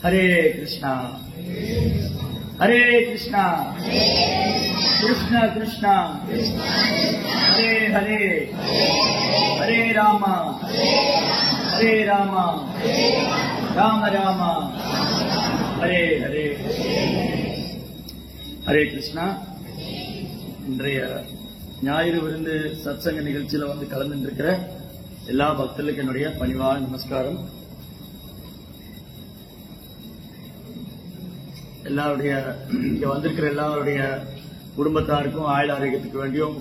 हरे कृष्णा हरे कृष्णा कृष्ण कृष्ण हरे हरे हरे राम राम राम हरे हरे हरे कृष्णा இன்றைய ஞாயிறு விருந்து சத்சங்க நிகழ்ச்சியில வந்து கலந்துருக்கிற எல்லா பக்தர்களுக்கு என்னுடைய பணிவான நமஸ்காரம். எல்லாருடைய இங்க வந்திருக்கிற எல்லாருடைய குடும்பத்தாருக்கும் ஆயுள் ஆரோக்கியத்துக்கு வேண்டியும்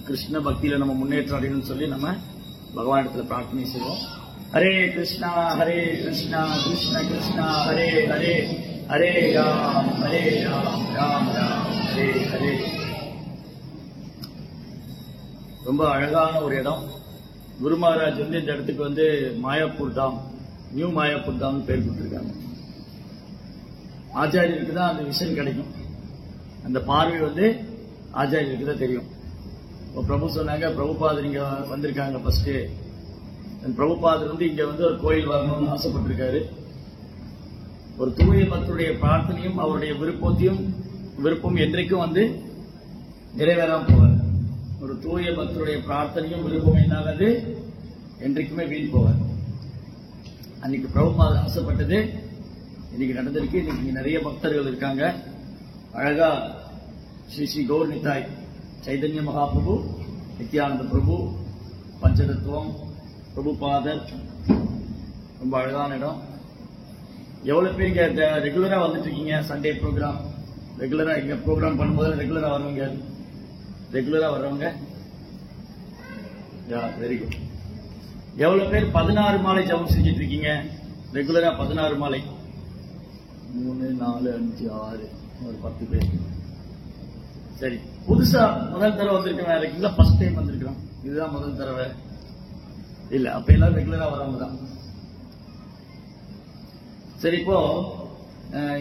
கிருஷ்ண பக்தியில நம்ம முன்னேற்றம் அடையணும்னு சொல்லி நம்ம பகவானிடத்துல பிரார்த்தனை செய்வோம். ஹரே கிருஷ்ணா கிருஷ்ணா கிருஷ்ணா ஹரே ஹரே ஹரே ராம் ராம் ஹரே ஹரே. ரொம்ப அழகான ஒரு இடம். குரு மகாராஜ் வந்து இந்த இடத்துக்கு வந்து மாயாப்பூர் தாம், நியூ மாயாப்பூர் தாம் பேர் கொடுத்திருக்காங்க. ஆச்சாரியருக்கு தான் அந்த விஷன் கிடைக்கும், அந்த பார்வை வந்து ஆச்சாரியருக்கு தான் தெரியும். இப்போ பிரபு சொன்னாங்க, பிரபுபாதர் இங்க வந்திருக்காங்க ஃபர்ஸ்ட். பிரபுபாதர் வந்து இங்க வந்து ஒரு கோயில் வரணும்னு ஆசைப்பட்டிருக்காரு. ஒரு தூய பக்தருடைய பிரார்த்தனையும் அவருடைய விருப்பம் என்றைக்கும் வந்து நிறைவேறாம போவார். ஒரு தூய பக்தருடைய பிரார்த்தனையும் விருப்பம் என்னாகாது, என்றைக்குமே வீண் போவார். அன்னைக்கு பிரபுபாதர் ஆசைப்பட்டது இன்னைக்கு நடந்திருக்கு. இன்னைக்கு நிறைய பக்தர்கள் இருக்காங்க. அழகா ஸ்ரீ கௌர் நிதாய், சைதன்ய மகாபிரபு, நித்யானந்த பிரபு, பஞ்சதத்துவம், பிரபுபாதர், ரொம்ப அழகான இடம். எவ்வளவு பேர் இங்க ரெகுலரா வந்துட்டு இருக்கீங்க? சண்டே ப்ரோக்ராம் ரெகுலரா இங்க ப்ரோக்ராம் பண்ணும்போது ரெகுலரா வரவங்க, ரெகுலரா வர்றவங்க வெரி குட். எவ்வளவு பேர் 16 மாலை ஜபம் செஞ்சிட்டு இருக்கீங்க? ரெகுலரா 16 மாலை. 3, 4, 5, 6, ஒரு 10 பேர். சரி, புதுசா முதல் தடவை வந்திருக்கேன் இருக்கீங்களா? ஃபர்ஸ்ட் டைம் வந்திருக்கிறோம், இதுதான் முதல் தடவை இல்ல? அப்ப எல்லாரும் ரெகுலரா வரவங்க தான். சரி, இப்போ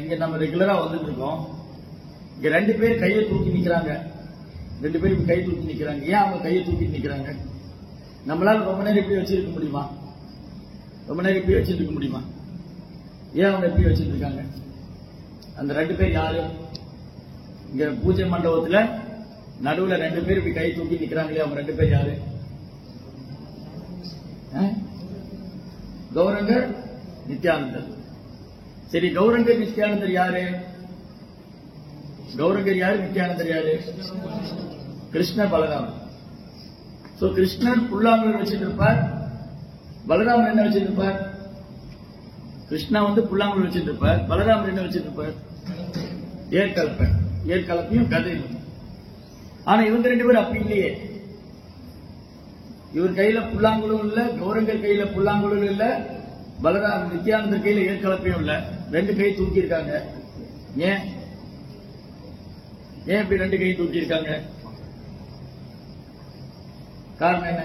இங்க நம்ம ரெகுலரா வந்துட்டு இருக்கோம். இங்க 2 பேர் கையை தூக்கி நிக்கிறாங்க. 2 பேரும் கை தூக்கி நிக்கிறாங்க. ஏன் அவங்க கையை தூக்கி நிக்கிறாங்க? நம்மளால ரொம்ப நேரம் இப்படி வச்சிருக்க முடியுமா? ரொம்ப நேரம் இப்படி வச்சிருக்க முடியுமா? ஏன் அவங்க எப்படி வச்சிட்டு இருக்காங்க? அந்த 2 பேர் யாரு? இங்க பூஜை மண்டபத்துல நடுவுல 2 பேர் இப்படி கை தூக்கி நிக்கிறாங்களே, அவங்க 2 பேர் யாரு? கௌரங்கர், நித்யானந்தர். சரி, கௌரங்கர் நித்யானந்தர் யாரு? கௌரங்கர் யாரு, நித்யானந்தர் யாரு? கிருஷ்ணர், பலராமர். சோ கிருஷ்ணர் புல்லாங்குழல் வச்சிட்டு இருப்பார், பலராமர் என்ன வச்சிட்டு இருப்பார்? கிருஷ்ணா வந்து புல்லாங்குழல் வச்சிட்டு இருப்பார், பலராமர் என்ன வச்சிட்டு இருப்பார்? ஏற்கலப்பையும் கதையும். ஆனா இவங்க 2 பேரும் அப்படி இல்லையே. இவர் கையில புல்லாங்குழலும் இல்ல, கௌரங்கர் கையில புல்லாங்குழலும் இல்ல, பலராமர் நித்யானந்தர் கையில ஏற்கலப்பையும் இல்ல. 2 கை தூக்கி இருக்காங்க. ஏன் இப்படி 2 கை தூக்கி இருக்காங்க? காரணம் என்ன?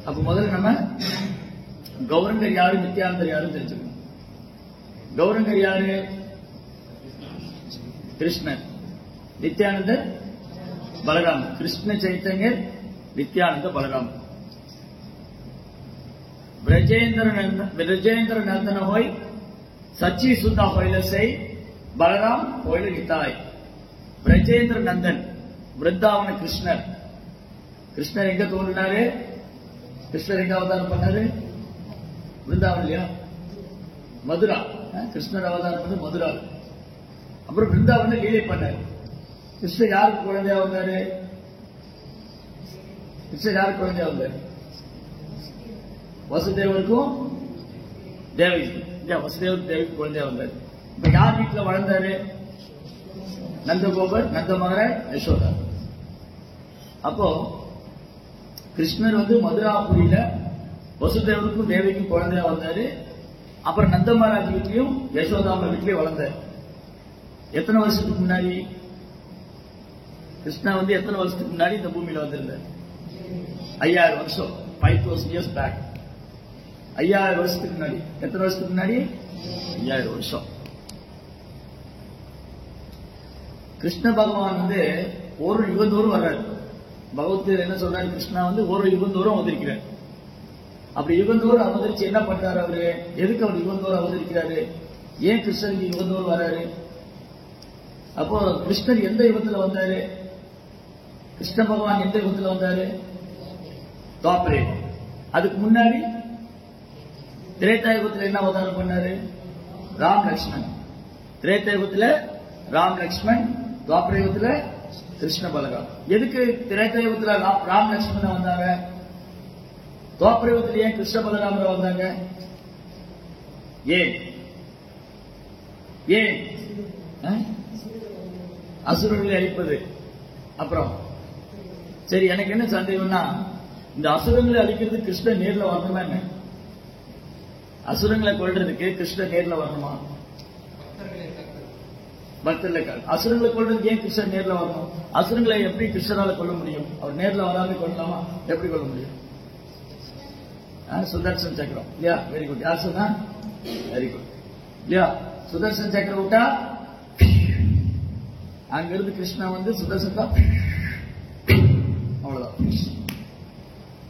அப்ப முதல்ல நம்ம கௌரங்கர் யாரு, நித்யானந்தர் யாரும் தெரிஞ்சுக்கணும். கௌரங்கர் யாரு? கிருஷ்ணர். நித்யானந்தர் பலராமர். கிருஷ்ண சைத்தன்யர், நித்யானந்த பலராமர். ब्रजेंद्र नंदन होय सच्ची सुधा होइल से बलराम होइल निताय. ब्रजेंद्र नंदन वृंदावन கிருஷ்ணர். கிருஷ்ணர் எங்க தோன்றினாரு? கிருஷ்ணர் எங்க அவதாரம் பண்ணாரு? விருந்தாவன் இல்லையா? மதுரா. கிருஷ்ணர் அவதாரம் பண்ணது மதுரா. அப்புறம் விருந்தாவன் லீலை பண்ணாரு. கிருஷ்ணர் யாருக்கு குழந்தையா வந்தாரு? கிருஷ்ணர் யாருக்கு குழந்தையா வந்தாரு? வசுதேவருக்கும் தேவகி. வசுதேவருக்கு தேவகி குழந்தையா வந்தாரு. இப்ப யார் வீட்டுல வளர்ந்தாரு? நந்தகோபர், நந்தமகராய், யசோதா. அப்போ கிருஷ்ணர் வந்து மதுராபுரியில வசுதேவருக்கும் தேவகிக்கும் குழந்தையா வந்தாரு. அப்புறம் நந்தமகாராஜ் வீட்லயும் யசோதாம வீட்லயும் வளர்ந்தாரு. எத்தனை வருஷத்துக்கு முன்னாடி? கிருஷ்ணா வந்து எத்தனை வருஷத்துக்கு முன்னாடி இந்த பூமியில வந்திருந்தார்? 5000 வருஷம். 5000 years பேக். 5000 வருஷத்துக்கு முன்னாடி. எத்தனை வருஷத்துக்கு முன்னாடி? 5000 வருஷம். கிருஷ்ண பகவான் வந்து ஒரு யுகந்தோறும் வர்றாரு. பகவத்கீதை என்ன சொல்றாரு? கிருஷ்ணா வந்து ஒரு யுகந்தோறும் வந்திருக்கிறார். அப்படி யுகந்தோறும் அவதரிச்சு என்ன பண்றாரு அவரு? எதுக்கு அவர் யுகந்தோறும் அவதரிக்கிறாரு? ஏன் கிருஷ்ணர் இங்க யுகந்தோறும் வராரு? அப்போ கிருஷ்ணர் எந்த யுகத்துல வந்தாரு? கிருஷ்ண பகவான் எந்த யுகத்துல வந்தாரு? துவாபர. அதுக்கு முன்னாடி திரேதாயுகத்துல என்ன அவதாரம் பண்ணாரு? ராம் லக்ஷ்மண். திரேதாயுகத்துல ராம் லக்ஷ்மண், துவாபர யுகத்துல கிருஷ்ண பலராம். எதுக்கு திரேதாயுகத்துல ராம் லக்ஷ்மணன் வந்தாங்க? துவாபர யுகத்துல ஏன் கிருஷ்ண பலராமர் வந்தாங்க? ஏன் ஏன் அசுரர்களை அழிப்பது. அப்புறம் சரி, எனக்கு என்ன சந்தேகம்னா, இந்த அசுரங்களை அழிக்கிறது கிருஷ்ணன் நேர்ல வரணுமா என்ன? அசுரங்களை கொள்றதுக்கு கிருஷ்ணன் நேர்ல வரணுமா? பக்தர்களை அசுரங்களை கொள்றதுக்கு ஏன் கிருஷ்ணன் நேர்ல வரணும்? அசுரங்களை எப்படி கிருஷ்ணனால கொள்ள முடியும்? அவர் நேர்ல வராம கொள்ளலாமா? எப்படி கொள்ள முடியும்? சுதர்சன் சக்கரம் இல்லையா? Very good. யார் சொன்னா? வெரி குட் இல்லையா? சுதர்சன் சக்கரம் விட்டா அங்க இருந்து கிருஷ்ணா வந்து சுதர்சன் தான், அவ்வளவுதான்.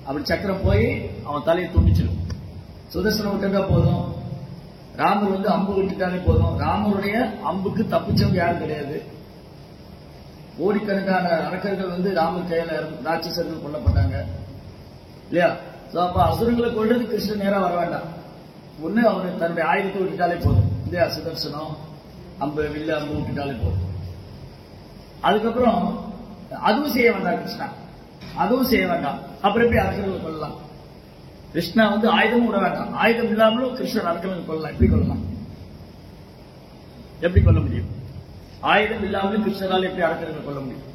அப்படி சக்கரம் போய் அவன் தலையை துண்டிச்சிடும். சுதர்சனம் விட்டுட்டா போதும். ராமர் வந்து அம்பு விட்டுட்டாலே போதும். ராமருடைய அம்புக்கு தப்பிச்சவங்க யாரும் கிடையாது. கோடிக்கணக்கான அரக்கர்கள் வந்து ராமர் கையில ராட்சசர்கள் கொல்லப்பட்டாங்க இல்லையா? அப்ப அசுரங்களை கொள்றது கிருஷ்ணன் நேரம் வர வேண்டாம். ஒண்ணு அவரு தன்னுடைய ஆயுதத்தை விட்டுட்டாலே போதும். இந்த சுதர்சனம் அம்பு வில்லு அம்பு விட்டுட்டாலே போதும். அதுக்கப்புறம் அதுவும் செய்ய வேண்டாம் கிருஷ்ணா, அதுவும் செய்ய வேண்டாம். அப்புறம் எப்படி அரக்கர்களை கொள்ளலாம்? கிருஷ்ணா வந்து ஆயுதமும் விட வேண்டாம். ஆயுதம் இல்லாமலும் கிருஷ்ணன் அரக்கர்களை கொள்ளலாம். எப்படி கொள்ளலாம்? எப்படி கொள்ள முடியும்? ஆயுதம் இல்லாமலும் கிருஷ்ணரால் எப்படி அரக்கர்களை கொள்ள முடியும்?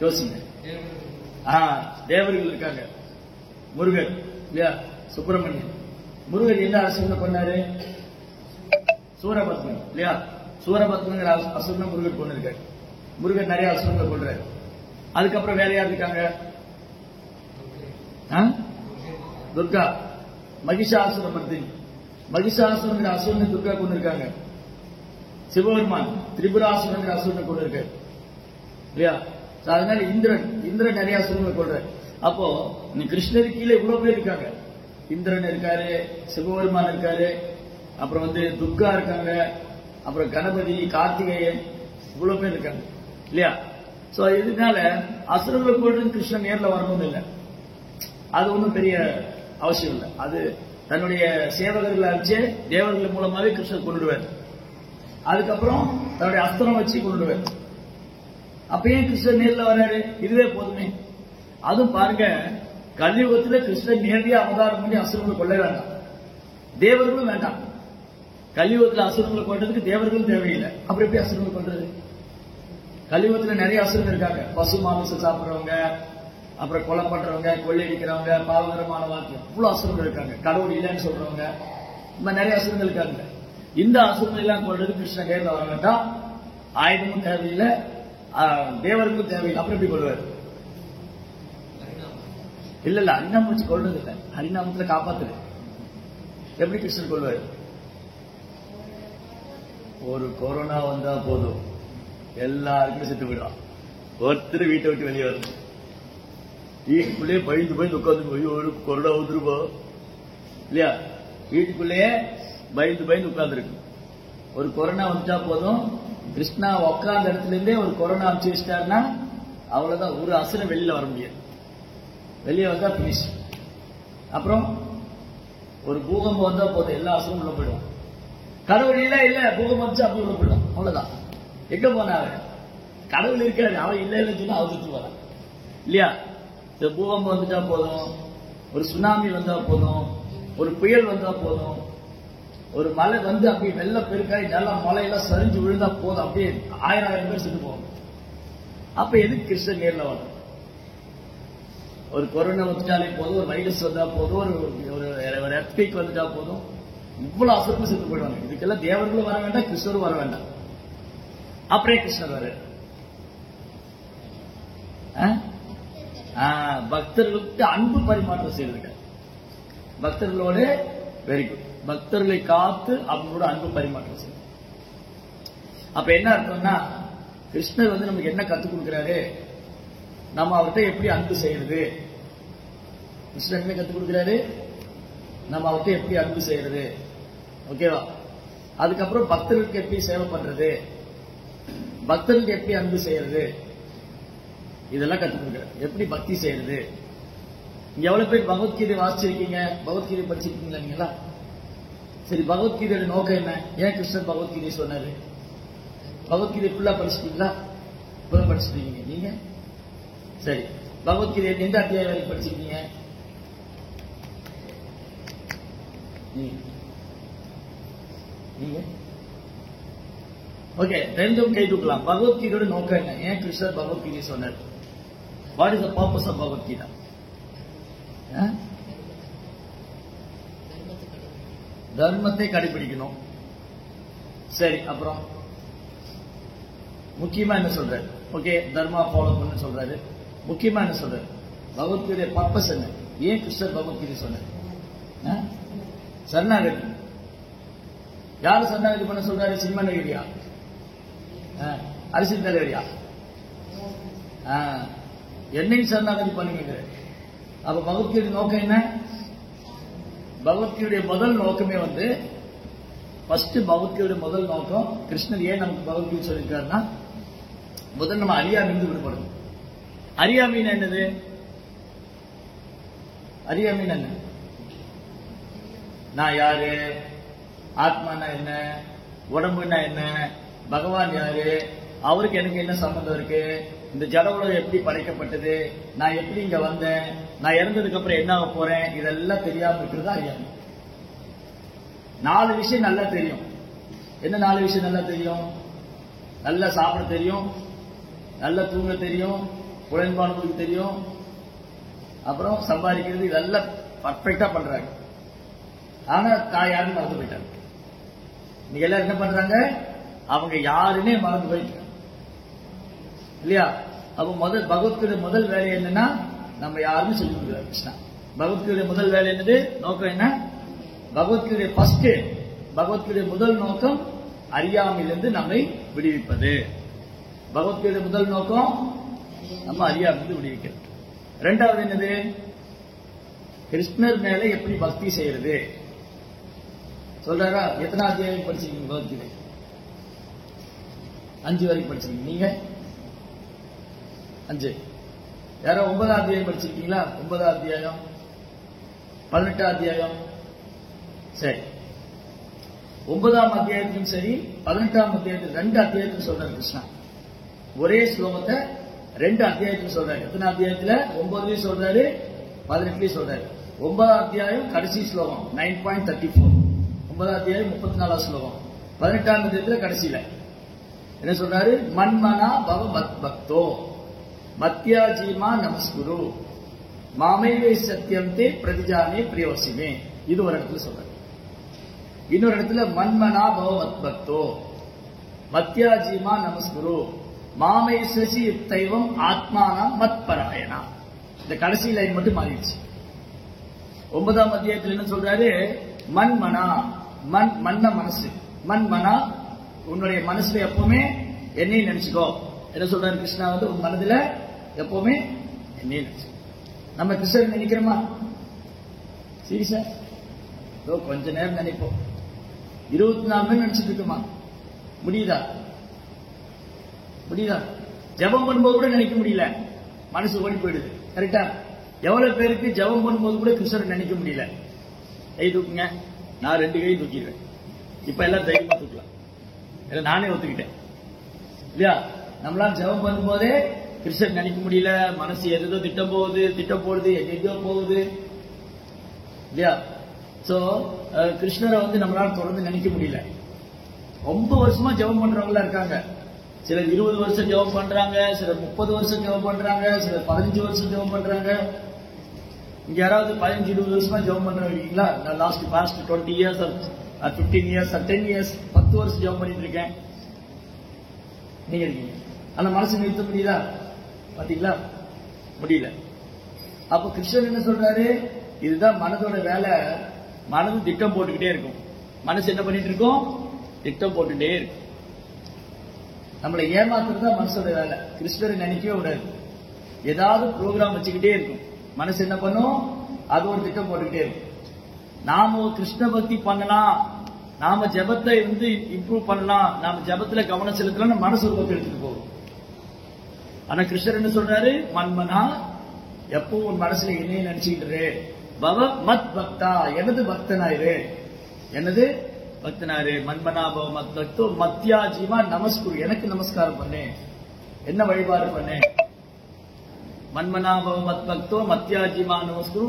யோசிங்க. தேவர்கள் இருக்காங்க, முருகர் இல்லையா, சுப்பிரமணியன். முருகர் எந்த அரசுகளை கொண்டாரு? சூரபத்மன் இல்லையா? சூரபத்மன் அசுரனை முருகர் கொண்டு இருக்காரு. முருகர் நிறைய அசுரங்களை கொள்றாரு. அதுக்கப்புறம் வேற யார் இருக்காங்க? துர்கா, மகிஷாசுர மர்தினி. மகிஷாசுரங்கிற அசுரனை துர்கா கொண்டு இருக்காங்க. சிவபெருமான் திரிபுராசுரங்கிற அசுரனை கொண்டு இருக்காரு இல்லையா? அதனால இந்திரன் நிறைய அசுரங்களை கொள்றாரு. அப்போ நீ கிருஷ்ணருக்கு கீழே இவ்வளவு பேர் இருக்காங்க. இந்திரன் இருக்காரு, சிவபெருமான் இருக்காரு, அப்புறம் வந்து துர்கா இருக்காங்க, அப்புறம் கணபதி, கார்த்திகேயன், இவ்வளவு பேர் இருக்காங்க இல்லையா? சோ இதனால அசுரங்களை கொள்றது கிருஷ்ணன் நேர்ல வரணும்னு இல்லை. அது ஒன்றும் பெரிய அவசியம் இல்லை. அது தன்னுடைய சேவகர்களை அழிச்சு தேவர்கள் மூலமாவே கிருஷ்ணர் கொண்டுடுவார். அதுக்கப்புறம் தன்னுடைய அஸ்திரம் வச்சு கொண்டுடுவார். அப்பயும் கிருஷ்ணர் நேர்ல வராரு, இதுவே போதுமே. அதுவும் பாருங்க, கலியுகத்துல கிருஷ்ணன் நேரடியா அவதாரம் பண்ணி அசுரங்களை கொள்ள வேண்டாம், தேவர்களும் வேண்டாம். கலியுகத்துல அசுரங்களை கொள்றதுக்கு தேவர்களும் தேவையில்லை. அப்புறம் எப்படி அசுரங்களை கொள்றது? கலியுகத்துல நிறைய அசுரங்கள் இருக்காங்க. பசு மாமிசம் சாப்பிடுறவங்க, அப்புறம் கொலை பண்றவங்க, கொள்ளையடிக்கிறவங்க, பாவகரமான வாழ்க்கை, இவ்வளவு அசுரங்கள் இருக்காங்க. கடவுள் இல்லைன்னு சொல்றவங்க, இந்த நிறைய அசுரங்கள் இருக்காங்க. இந்த அசுரங்கள் எல்லாம் கொள்றது கிருஷ்ணன் நேர்ல வர வேண்டாம். ஆயுதமும் தேவையில்லை, தேவருக்கும் தேவையில்லை. அப்புறம் எப்படி கொள்வார்? இல்ல இல்ல, ஹரிநாமம் வச்சு கொள்றது இல்ல, ஹரிநாமத்துல காப்பாத்துது. எப்படி கிருஷ்ணன் கொள்வார்? ஒரு கொரோனா வந்தா போதும் எல்லாருக்கும் செத்து போயிடும். ஒருத்தர் வீட்டை விட்டு வெளியே வரும். வீட்டுக்குள்ளேயே பயந்து உட்காந்து, ஐயோ ஒரு கொரோனா வந்துருப்போ இல்லையா? வீட்டுக்குள்ளேயே பயந்து உட்கார்ந்து இருக்கு. ஒரு கொரோனா வந்துட்டா போதும், கிருஷ்ணா உட்கார்ந்த இடத்துல இருந்தே ஒரு கொரோனா அனுப்பிச்சு வச்சிட்டாருன்னா அவ்வளவுதான். ஒரு அசுரம் வெளியில வர முடியாது. வெளியே வந்தா பினிஷ். அப்புறம் ஒரு பூகம்பம் வந்தா போதும், எல்லா அசுரம் உள்ள போயிடும். கடவுள் இல்ல பூகம்பம் வச்சு அப்படி உள்ள போயிடும். அவ்வளவுதான். எங்க போனாரு? கடவுள் இருக்காரு, அவன் இல்லைன்னு சொன்னா அவருக்கு வரான் இல்லையா? பூகம்பம் வந்துட்டா போதும், ஒரு சுனாமி வந்தா போதும், ஒரு புயல் வந்தா போதும், ஒரு மலை வந்து அப்படியே வெள்ளம் பெருக்காய் நல்லா மலையெல்லாம் சரிஞ்சு விழுந்தா போதும், அப்படியே 1000 பேர் செத்து போகும். அப்ப எதுக்கு கிருஷ்ணன் நேர்ல வரும்? ஒரு கொரோனா வந்துட்டாலே போதும், ஒரு வைரஸ் வந்தா போதும், ஒரு எர்த்குவேக் வந்துட்டா போதும், இவ்வளவு அசுரமும் செத்து போயிடுவாங்க. இதுக்கெல்லாம் தேவர்களும் வர வேண்டாம், கிருஷ்ணரும் வர வேண்டாம். அப்புறம் கிருஷ்ணர் வர பக்தர்களுக்கு அன்பு பரிமாற்றம் செய்திருக்க. பக்தர்களோடு வெரி குட், பக்தர்களை காத்து அவங்களோட அன்பு பரிமாற்றம் செய்ய. அப்ப என்ன அர்த்தம்னா, கிருஷ்ணர் வந்து நமக்கு என்ன கத்துக் கொடுக்கிறாரு, நம்ம அவர்கிட்ட எப்படி அன்பு செய்யறது கிருஷ்ணர் என்ன கற்றுக் கொடுக்குறாரு? நம்ம அவர்கிட்ட எப்படி அன்பு செய்யறது, ஓகேவா? அதுக்கப்புறம் பக்தர்களுக்கு எப்படி சேவை பண்றது, பக்தர்களுக்கு எப்படி அன்பு செய்யறது, இதெல்லாம் கற்றுக் கொடுக்குறாரு. எப்படி பக்தி செய்யறது. இங்க எவ்வளவு பேர் பகவத்கீதை வாசிச்சிருக்கீங்க? பகவத்கீதை படிச்சிருக்கீங்களா நீங்களா? சரி, பகவத்கீதையோட நோக்கம் என்ன? ஏன் கிருஷ்ணர் பகவத்கீதை சொன்னாரு? பகவத்கீதை ஃபுல்லா படிச்சிட்டீங்களா? ஃபுல்லா படிச்சிருக்கீங்க நீங்க? சரி, பகவத்கீதை எந்த அத்தியாயம் வரைக்கும் படிச்சிருக்கீங்க நீங்க? ஓகே, ரெண்டும் கை தூக்கலாம். பகவத்கீதையோட நோக்கம் என்ன? ஏன் கிருஷ்ணர் பகவத்கீதை சொன்னார்? What is the purpose of Bhagavad Gita? தர்மத்தை கடைபிடிக்கணும். சரி, அப்புறம் முக்கியமா என்ன சொல்றாரு? ஓகே, தர்மா ஃபாலோ பண்ண சொல்றாரு. முக்கியமா என்ன சொல்றாரு? பகவத்கீதை பர்பஸ் என்ன? ஏன் கிருஷ்ணர் பகவத்கீதை சொன்னார்? சரணாகதி. யாரு சரணாகதி பண்ண சொல்றாரு? சினிமா நடிகரியா? அரசியல் தலைவரியா? என்னையும் சரணாகதி பண்ணுங்க. அப்ப பகவத்கீதை நோக்கம் என்ன? பகவத்கீதையுடைய முதல் நோக்கமே வந்து ஃபர்ஸ்ட் பகவத்கீதையுடைய முதல் நோக்கம், கிருஷ்ணர் ஏன் நமக்கு பகவத்கீதை சொல்லியிருக்காருன்னா, முதல் நம்ம அறியாமைந்து விடுபடும். அறியாமைன்னு என்னது? அறியாமைன்னு என்ன? நான் யாரு, ஆத்மானா என்ன, உடம்புனா என்ன, பகவான் யாரு, அவருக்கு எனக்கு என்ன சம்பந்தம் இருக்கு, இந்த ஜட உலகம் எப்படி படைக்கப்பட்டது, நான் எப்படி இங்க வந்தேன், நான் இறந்ததுக்கு அப்புறம் என்ன ஆக போறேன், இதெல்லாம் தெரியாம இருக்கிறது அறியாமை. 4 விஷயம் நல்லா தெரியும். என்ன 4 விஷயம் நல்லா தெரியும்? நல்லா சாப்பிட தெரியும், நல்லா தூங்க தெரியும், உடன்பாடுகளுக்கு தெரியும், அப்புறம் சம்பாதிக்கிறது, இதெல்லாம் பர்ஃபெக்டா பண்றாங்க. ஆனா தான் யாருன்னு மறந்து போயிட்டாங்க. நீங்க எல்லாரும் என்ன பண்றாங்க? அவங்க யாருன்னே மறந்து போயிட்டாங்க இல்லையா? அப்ப முதல் பகவத்கீதை முதல் வேலை என்னன்னா, நம்ம யாருன்னு சொல்லி கொடுக்குறாரு கிருஷ்ணா. பகவத்கீதை முதல் வேலை என்னது? நோக்கம் என்ன? பகவத்கீதை ஃபர்ஸ்ட், பகவத்கீதை முதல் நோக்கம் அறியாமையிலிருந்து நம்மை விடுவிப்பது. பகவத்கீதை முதல் நோக்கம் நம்ம அறியாமையிலிருந்து விடுவிக்கிறது. இரண்டாவது என்னது? கிருஷ்ணர் மேல எப்படி பக்தி செய்யறது சொல்றாரா? எத்தனை அத்தியாயம் படிச்சிருக்கீங்க பகவத்கீதை? 5 வரைக்கும் படிச்சிருக்கீங்க. நீங்க 5. யாரோ 9 அத்தியாயம் படிச்சிருக்கீங்களா? 9 அத்தியாயம், 18 அத்தியாயம். சரி, 9ஆம் அத்தியாயத்திலும் சரி 18ஆம் அத்தியாயத்தில் 2 அத்தியாயத்தில் சொல்றாரு கிருஷ்ணா. ஒரே ஸ்லோகத்தை 2 அத்தியாயத்தில் சொல்றாரு. எத்தனை அத்தியாயத்துல? 9லயும் சொல்றாரு, 18லயும் சொல்றாரு. 9ஆம் அத்தியாயம் கடைசி ஸ்லோகம் 9.34. 9ஆம் அத்தியாயம் 34ஆம் ஸ்லோகம். 18ஆம் அத்தியாயத்துல கடைசியில என்ன சொல்றாரு? மன்மனா பவ மத் பக்தோ மத்யாஜீமா நமஸ்குரு மாமைவே சத்தியம் தே பிரதிஜானே பிரியவசிமே. இது ஒரு இடத்துல சொல்றாரு. இன்னொரு இடத்துல மன்மனா பவ மத் பக்தோ மத்யாஜீமா நமஸ்குரு மாமை சசி யுக்தைவம் ஆத்மானா மத் பராயணா. இந்த கடைசி லைன் மட்டும் மாறிடுச்சு. 9ஆம் அத்தியாயத்தில் என்ன சொல்றாரு? மன்மனா, மன்ன மனசு, மன்மனா உன்னுடைய மனசுல எப்பவுமே என்னையும் நினைச்சுக்கோ. என்ன சொல்றாரு கிருஷ்ணா? வந்து உன் மனதுல எப்பவுமே என்னையும் நினைச்சு. நம்ம கிருஷ்ணர் நினைக்கிறோமா? சீரியஸா? கொஞ்ச நேரம் நினைப்போம். 24 மணி நினைச்சிட்டு இருக்குமா? முடியுதா? முடியுதா? ஜபம் பண்ணும்போது கூட நினைக்க முடியல, மனசு ஓடி போயிடுது. கரெக்டா? எவ்வளவு பேருக்கு ஜபம் பண்ணும்போது கூட கிருஷ்ணர் நினைக்க முடியல? கை தூக்குங்க. நான் 2 கை தூக்கிடுவேன். இப்ப எல்லாம் தைரியமா தூக்கலாம். நானே ஒத்துக்கிட்டேன் இல்லையா? நம்மளால ஜபம் பண்ணும்போதே கிருஷ்ணர் நினைக்க முடியல, மனசு எதோ திட்டம் போடுது, எங்கெங்கயோ போகுது இல்லையா? சோ கிருஷ்ணரை வந்து நம்மளால தொடர்ந்து நினைக்க முடியல. ரொம்ப வருஷமா ஜபம் பண்றவங்களா இருக்காங்க. சிலர் 20 வருஷம் ஜபம் பண்றாங்க, சிலர் 30 வருஷம் ஜபம் பண்றாங்க, சிலர் 15 வருஷம் ஜபம் பண்றாங்க. இங்க யாராவது 15-20 வருஷமா ஜபம் பண்றவங்க இருக்கீங்களா? நான் பாஸ்ட் 20 இயர்ஸ் 15 இயர்ஸ் 10 இயர்ஸ் 10 வருஷம் ஜபம் பண்ணிட்டு இருக்கேன். நீங்க இருக்கீங்க. அந்த மனசு நிறுத்த முடியுதா? பாத்தீங்களா? முடியல. அப்ப கிருஷ்ணன் என்ன சொல்றாரு? இதுதான் மனதோட வேலை. மனது திட்டம் போட்டுக்கிட்டே இருக்கும். மனசு என்ன பண்ணிட்டு இருக்கும்? திட்டம் போட்டுட்டே இருக்கும். நம்மளை ஏமாத்துறது தான் மனசோட வேலை. கிருஷ்ணரை நினைக்கவே விடாது. ஏதாவது ப்ரோக்ராம் வச்சுக்கிட்டே இருக்கும். மனசு என்ன பண்ணும்? அது ஒரு திட்டம் போட்டுக்கிட்டே இருக்கும். நாம கிருஷ்ண பக்தி பண்ணலாம், நாம ஜபத்தை இம்ப்ரூவ் பண்ணலாம், நாம ஜபத்துல கவனம் செலுத்தலாம், மனசு ஒரு பக்கம் எடுத்துட்டு போகும். ஆனா கிருஷ்ணர் என்ன சொல்றாரு? மன்மனா, எப்போ உன் மனசுல என்னைய நினைச்சுக்கிட்டு பவ மத் பக்தா, எனது பக்தனாயிரு, எனது பக்தனாரு. மன்மனா பவ மத் பக்தோ மத்யா ஜீவா நமஸ்குரு, எனக்கு நமஸ்காரம் பண்ணு, என்ன வழிபாடு பண்ணு. மன்மனா பவ மத் பக்தோ மத்யா ஜீவா நமஸ்குரு,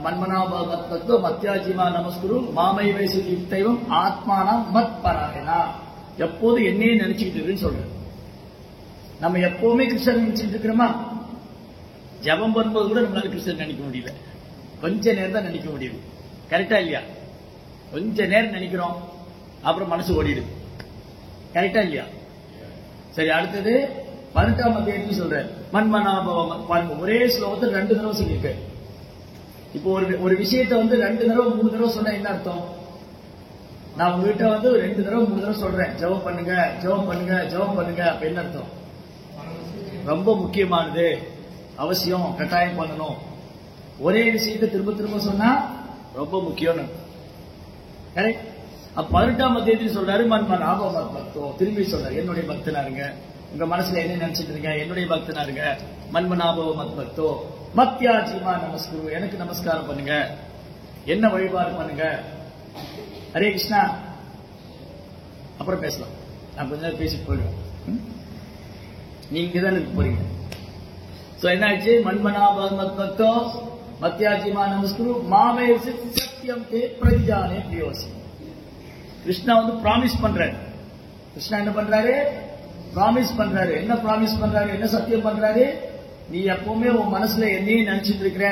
மன்மனா பவ மத் பக்தோ மத்யா ஜீவா நமஸ்குரு, மாமை வயசு யுக்தைவம் ஆத்மானா மத் பராயணா, எப்போது என்னையே நினைச்சுக்கிட்டு இருக்குன்னு சொல்றேன். நம்ம எப்பவுமே கிருஷ்ணன் நினைச்சிட்டு இருக்கிறோமா? ஜபம் பண்ணும்போது கூட நம்மளால கிருஷ்ணன் நினைக்க முடியல, கொஞ்ச நேரம் தான் நினைக்க முடியுது. கரெக்டா இல்லையா? கொஞ்ச நேரம் நினைக்கிறோம், அப்புறம் மனசு ஓடிடுது. கரெக்டா இல்லையா? சரி, அடுத்தது 18ஆம் அத்தியாயத்தில் சொல்றாரு மன்மனாபவம். பாருங்க, ஒரே ஸ்லோகத்தில் 2 தடவை சொல்லியிருக்க. இப்போ ஒரு விஷயத்தை 2 தடவை 3 தடவை சொன்னா என்ன அர்த்தம்? நான் உங்ககிட்ட 2 தடவை 3 தடவை சொல்றேன், ஜெபம் பண்ணுங்க, ஜெபம் பண்ணுங்க, ஜெபம் பண்ணுங்க. அப்ப என்ன அர்த்தம்? ரொம்ப முக்கியமானது, அவசியம், கட்டாயம் பண்ணணும். ஒரே விஷயத்தை திரும்ப திரும்ப சொன்னா ரொம்ப முக்கியம். கரெக்ட். அப்ப 18ஆம் அத்தியாயத்தில் சொல்றாரு மன்மனாபவ பக்தோ, திரும்பி சொல்றாரு என்னுடைய பக்தனா இருங்க, உங்க மனசுல என்ன நினைச்சிட்டு இருங்க, என்னுடைய பக்தனா இருங்க. மன்மனாபவ மத் பக்தோ மத்யா ஜீவா நமஸ்குரு, எனக்கு நமஸ்காரம் பண்ணுங்க, என்ன வழிபாடு பண்ணுங்க. ஹரே கிருஷ்ணா. அப்புறம் பேசலாம், நான் கொஞ்ச நேரம் பேசிட்டு போயிடுவேன், நீங்க தான் இருக்க போறீங்க. சோ என்ன ஆச்சு? மன்மனாபவ மத் பக்தோ மத்யா ஜீவா நமஸ்குரு, மாமே சத்தியம் தே பிரதிஜானே பிரியோசி. கிருஷ்ணா ப்ராமிஸ் பண்றாரு. கிருஷ்ணா என்ன பண்றாரு? ப்ராமிஸ் பண்றாரு. என்ன ப்ராமிஸ் பண்றாரு? என்ன சத்தியம் பண்றாரு? நீ எப்பவுமே உன் மனசுல என்னையும் நினைச்சிட்டு இருக்கிற,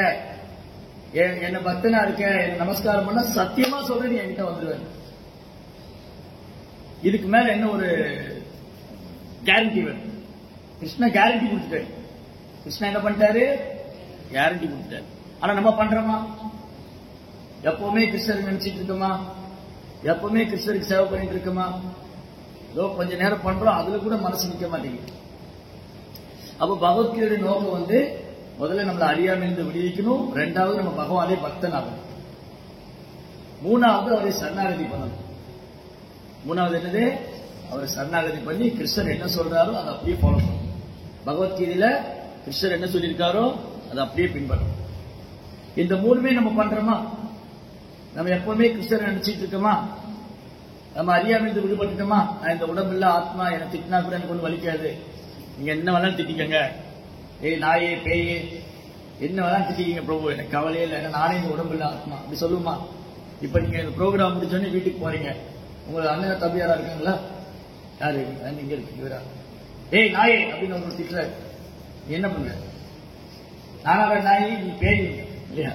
என்ன பக்தனா இருக்க, என்ன நமஸ்காரம் பண்ண, சத்தியமா சொல்ற நீ என்கிட்ட வந்துருவேன். இதுக்கு மேல என்ன ஒரு கேரண்டி வேணும்? கிருஷ்ணா கேரண்டி கொடுத்துட்டாரு. கிருஷ்ணா என்ன பண்ணிட்டாரு? கேரண்டி கொடுத்துட்டாரு. ஆனா நம்ம பண்றோமா? எப்பவுமே கிருஷ்ணர் நினைச்சிட்டு இருக்கோமா? எப்பவுமே கிருஷ்ணருக்கு சேவை பண்ணிட்டு இருக்கோமா? ஏதோ கொஞ்ச நேரம் பண்றோம், அதுல கூட மனசு நிக்க மாட்டேங்குது. அப்ப பகவத்கீதையுடைய நோக்கம் முதல்ல நம்மளை அறியாமையிலிருந்து விடுவிக்கணும், 2வது நம்ம பகவானே பக்தன் ஆகணும், 3வது அவரை சரணாகதி பண்ணணும். 3வது என்னது? அவரை சரணாகதி பண்ணி கிருஷ்ணர் என்ன சொல்றாரோ அதை அப்படியே ஃபாலோ பண்ணணும். பகவத்கீதையில கிருஷ்ணர் என்ன சொல்லியிருக்காரோ அதை அப்படியே பின்பற்றணும். இந்த 3மே நம்ம பண்றோமா? நம்ம எப்பவுமே கிருஷ்ணரை நினைச்சிட்டு இருக்கோமா? நம்ம அறியாமையிலிருந்து விடுபட்டுட்டோமா? நான் இந்த உடம்புல ஆத்மா, என்னை திட்டினா கூட எனக்கு ஒண்ணு வலிக்காது, நீங்க என்ன வேணாலும் திட்டிக்கங்க, ஏய் நாயே பேயே என்ன வேணாலும் திட்டிக்கிங்க பிரபு, எனக்கு கவலையே இல்லை, நானே இந்த உடம்புல ஆத்மா, அப்படி சொல்லுமா? இப்ப நீங்க இந்த ப்ரோக்ராம் முடிச்சோடனே வீட்டுக்கு போறீங்க, உங்க அண்ணன் தம்பி யாரா இருக்காங்களா? யாரு இங்க இருக்கு? இவரா? ஏய் நாயே அப்படின்னு உங்களுக்கு திட்டுறாரு, நீ என்ன பண்ற? நானாக நாய், நீ பேய் இல்லையா?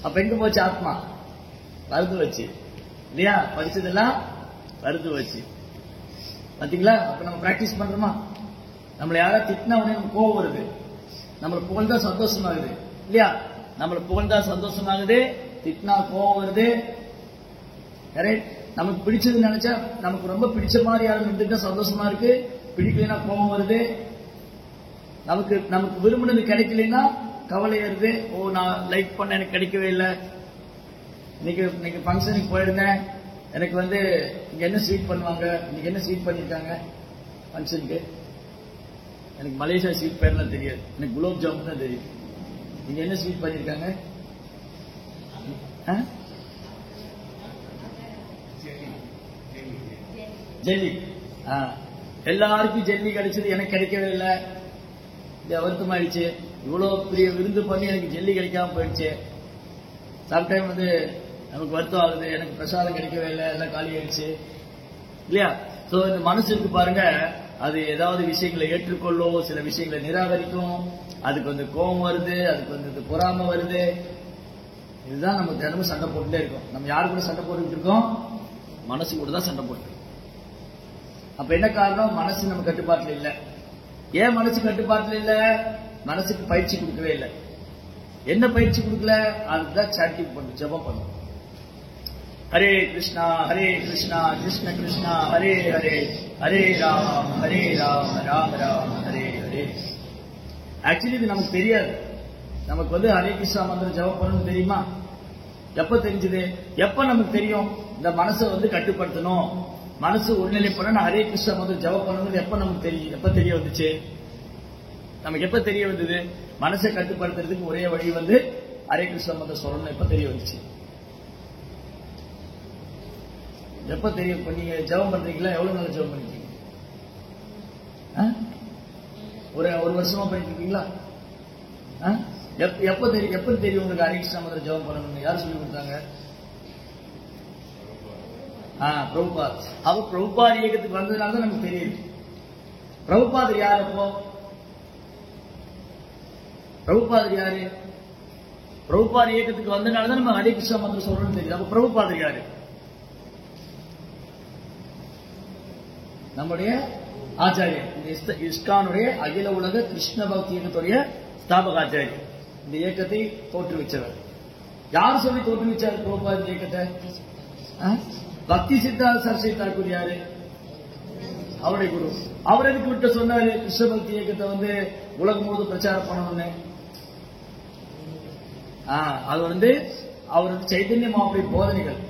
அப்ப எங்க போச்சு ஆத்மா? வருது வச்சு இல்லையா? படிச்சதெல்லாம் வருது வச்சு. பாத்தீங்களா? அப்ப நம்ம பிராக்டிஸ் பண்றோமா? நம்மளை யாராவது திட்டினா உடனே நமக்கு கோவம் வருது, நம்மளை புகழ்ந்தா சந்தோஷமாகுது இல்லையா? நம்மளை புகழ்ந்தா சந்தோஷமாகுது, திட்டினா கோவம் வருது. கரெக்ட். நமக்கு பிடிச்சது நினைச்சா, நமக்கு ரொம்ப பிடிச்ச மாதிரி யாரும் இருந்துட்டா சந்தோஷமா இருக்கு, பிடிக்கலைன்னா கோவம் வருது. நமக்கு விரும்பினது கிடைக்கலைன்னா கவலை வருது. ஓ, நான் லைக் பண்ண எனக்கு கிடைக்கவே இல்லை, இன்னைக்கு ஃபங்க்ஷனுக்கு போயிருந்தேன், எனக்கு இங்க என்ன ஸ்வீட் பண்ணுவாங்க, இன்னைக்கு என்ன ஸ்வீட் பண்ணிருக்காங்க ஃபங்க்ஷனுக்கு, எனக்கு மலேசியா ஸ்வீட் பேர்லாம் தெரியாது, எனக்கு குலோப் ஜாமுன் தான் தெரியும். நீங்க என்ன ஸ்வீட் பண்ணிருக்காங்க? ஜெல்லி. எல்லாருக்கும் ஜெல்லி கிடைச்சது, எனக்கு கிடைக்கவே இல்லை, வருத்தமாயிடுச்சு. இவ்வளவு பெரிய விருந்து பண்ணி எனக்கு ஜெல்லி கிடைக்காம போயிடுச்சு. சம்டைம் நமக்கு வருத்தம் ஆகுது, எனக்கு பிரசாதம் கிடைக்கவே இல்லை, எல்லாம் காலி ஆயிடுச்சு இல்லையா? சோ இந்த மனசு இருக்கு பாருங்க, அது ஏதாவது விஷயங்களை ஏற்றுக்கொள்ளும், சில விஷயங்களை நிராகரிக்கும், அதுக்கு கோபம் வருது, அதுக்கு பொறாமை வருது. இதுதான் நம்ம தினமும் சண்டை போட்டுட்டே இருக்கோம். நம்ம யாரு கூட சண்டை போட்டுக்கிட்டு இருக்கோம்? மனசு கூட தான் சண்டை போட்டு. அப்ப என்ன காரணம்? மனசு நம்ம கட்டுப்பாட்டுல இல்ல. ஏன் மனசு கட்டுப்பாட்டுல இல்ல? மனசுக்கு பயிற்சி கொடுக்கவே இல்லை. என்ன பயிற்சி கொடுக்கல? அதுதான் சாண்டிங் பண்ணும், ஜபம் பண்ணும். ஹரே கிருஷ்ணா கிருஷ்ண கிருஷ்ணா ஹரே ஹரே, ஹரே ராம் ராம் ராம் ஹரே ஹரே. ஆக்சுவலி இது நமக்கு தெரியாது. நமக்கு வந்து ஹரே கிருஷ்ணா மந்திரம் ஜெபம் பண்ணணும் தெரியுமா? எப்ப தெரிஞ்சது? எப்ப நமக்கு தெரியும் இந்த மனசை வந்து கட்டுப்படுத்தணும், மனசு ஒருநிலைப்பட நான் ஹரே கிருஷ்ணா மந்திரம் ஜெபம் பண்ணணும் எப்ப நமக்கு தெரியும்? எப்ப தெரிய வந்துச்சு? நமக்கு எப்ப தெரிய வந்தது? மனசை கட்டுப்படுத்துறதுக்கு ஒரே வழி வந்து ஹரே கிருஷ்ணா மந்திரம் சொல்லணும் எப்ப தெரிய வந்துச்சு? எப்ப தெரியும்? நீங்க ஜெபம் பண்றீங்களா? எவ்வளவு நாள் ஜெபம் பண்ணிருக்கீங்க? ஒரு வருஷமா பண்ணிட்டு இருக்கீங்களா? எப்ப தெரியும் உங்களுக்கு ஹரே கிருஷ்ணா மந்திரம் ஜெபம் பண்ணணும்னு? யார் சொல்லி கொடுத்தாங்க? பிரபுபாத். அவர் பிரபுபாத் இயக்கத்துக்கு வந்ததுனால தான் நமக்கு தெரியுது. பிரபுபாதர் யார்? அப்போ பிரபுபாதர் யாரு? பிரபுபாத் இயக்கத்துக்கு வந்ததுனால தான் நம்ம ஹரே கிருஷ்ணா மந்திரம் சொல்றோம்னு தெரியுது. அப்ப பிரபுபாதர் யாரு? நம்முடைய ஆச்சாரியர். இந்த இஸ்கானுடைய அகில உலக கிருஷ்ண பக்தி இயக்கத்துடைய ஸ்தாபக ஆச்சாரியர். இந்த இயக்கத்தை தோற்றுவிச்சவர் யார்? சொல்லி தோற்றுவிச்சார் பிரபுபாத் இயக்கத்தை? பக்தி சித்தாந்த சரஸ்வதி தாக்கூர் யாரு? அவருடைய குரு. அவர் எதுக்கு விட்டு சொன்னாரு கிருஷ்ண பக்தி இயக்கத்தை வந்து உலகம் முழுவதும் பிரச்சாரம் பண்ணணும்னு? அது வந்து அவர் சைதன்ய மாவுடைய போதனைகள்.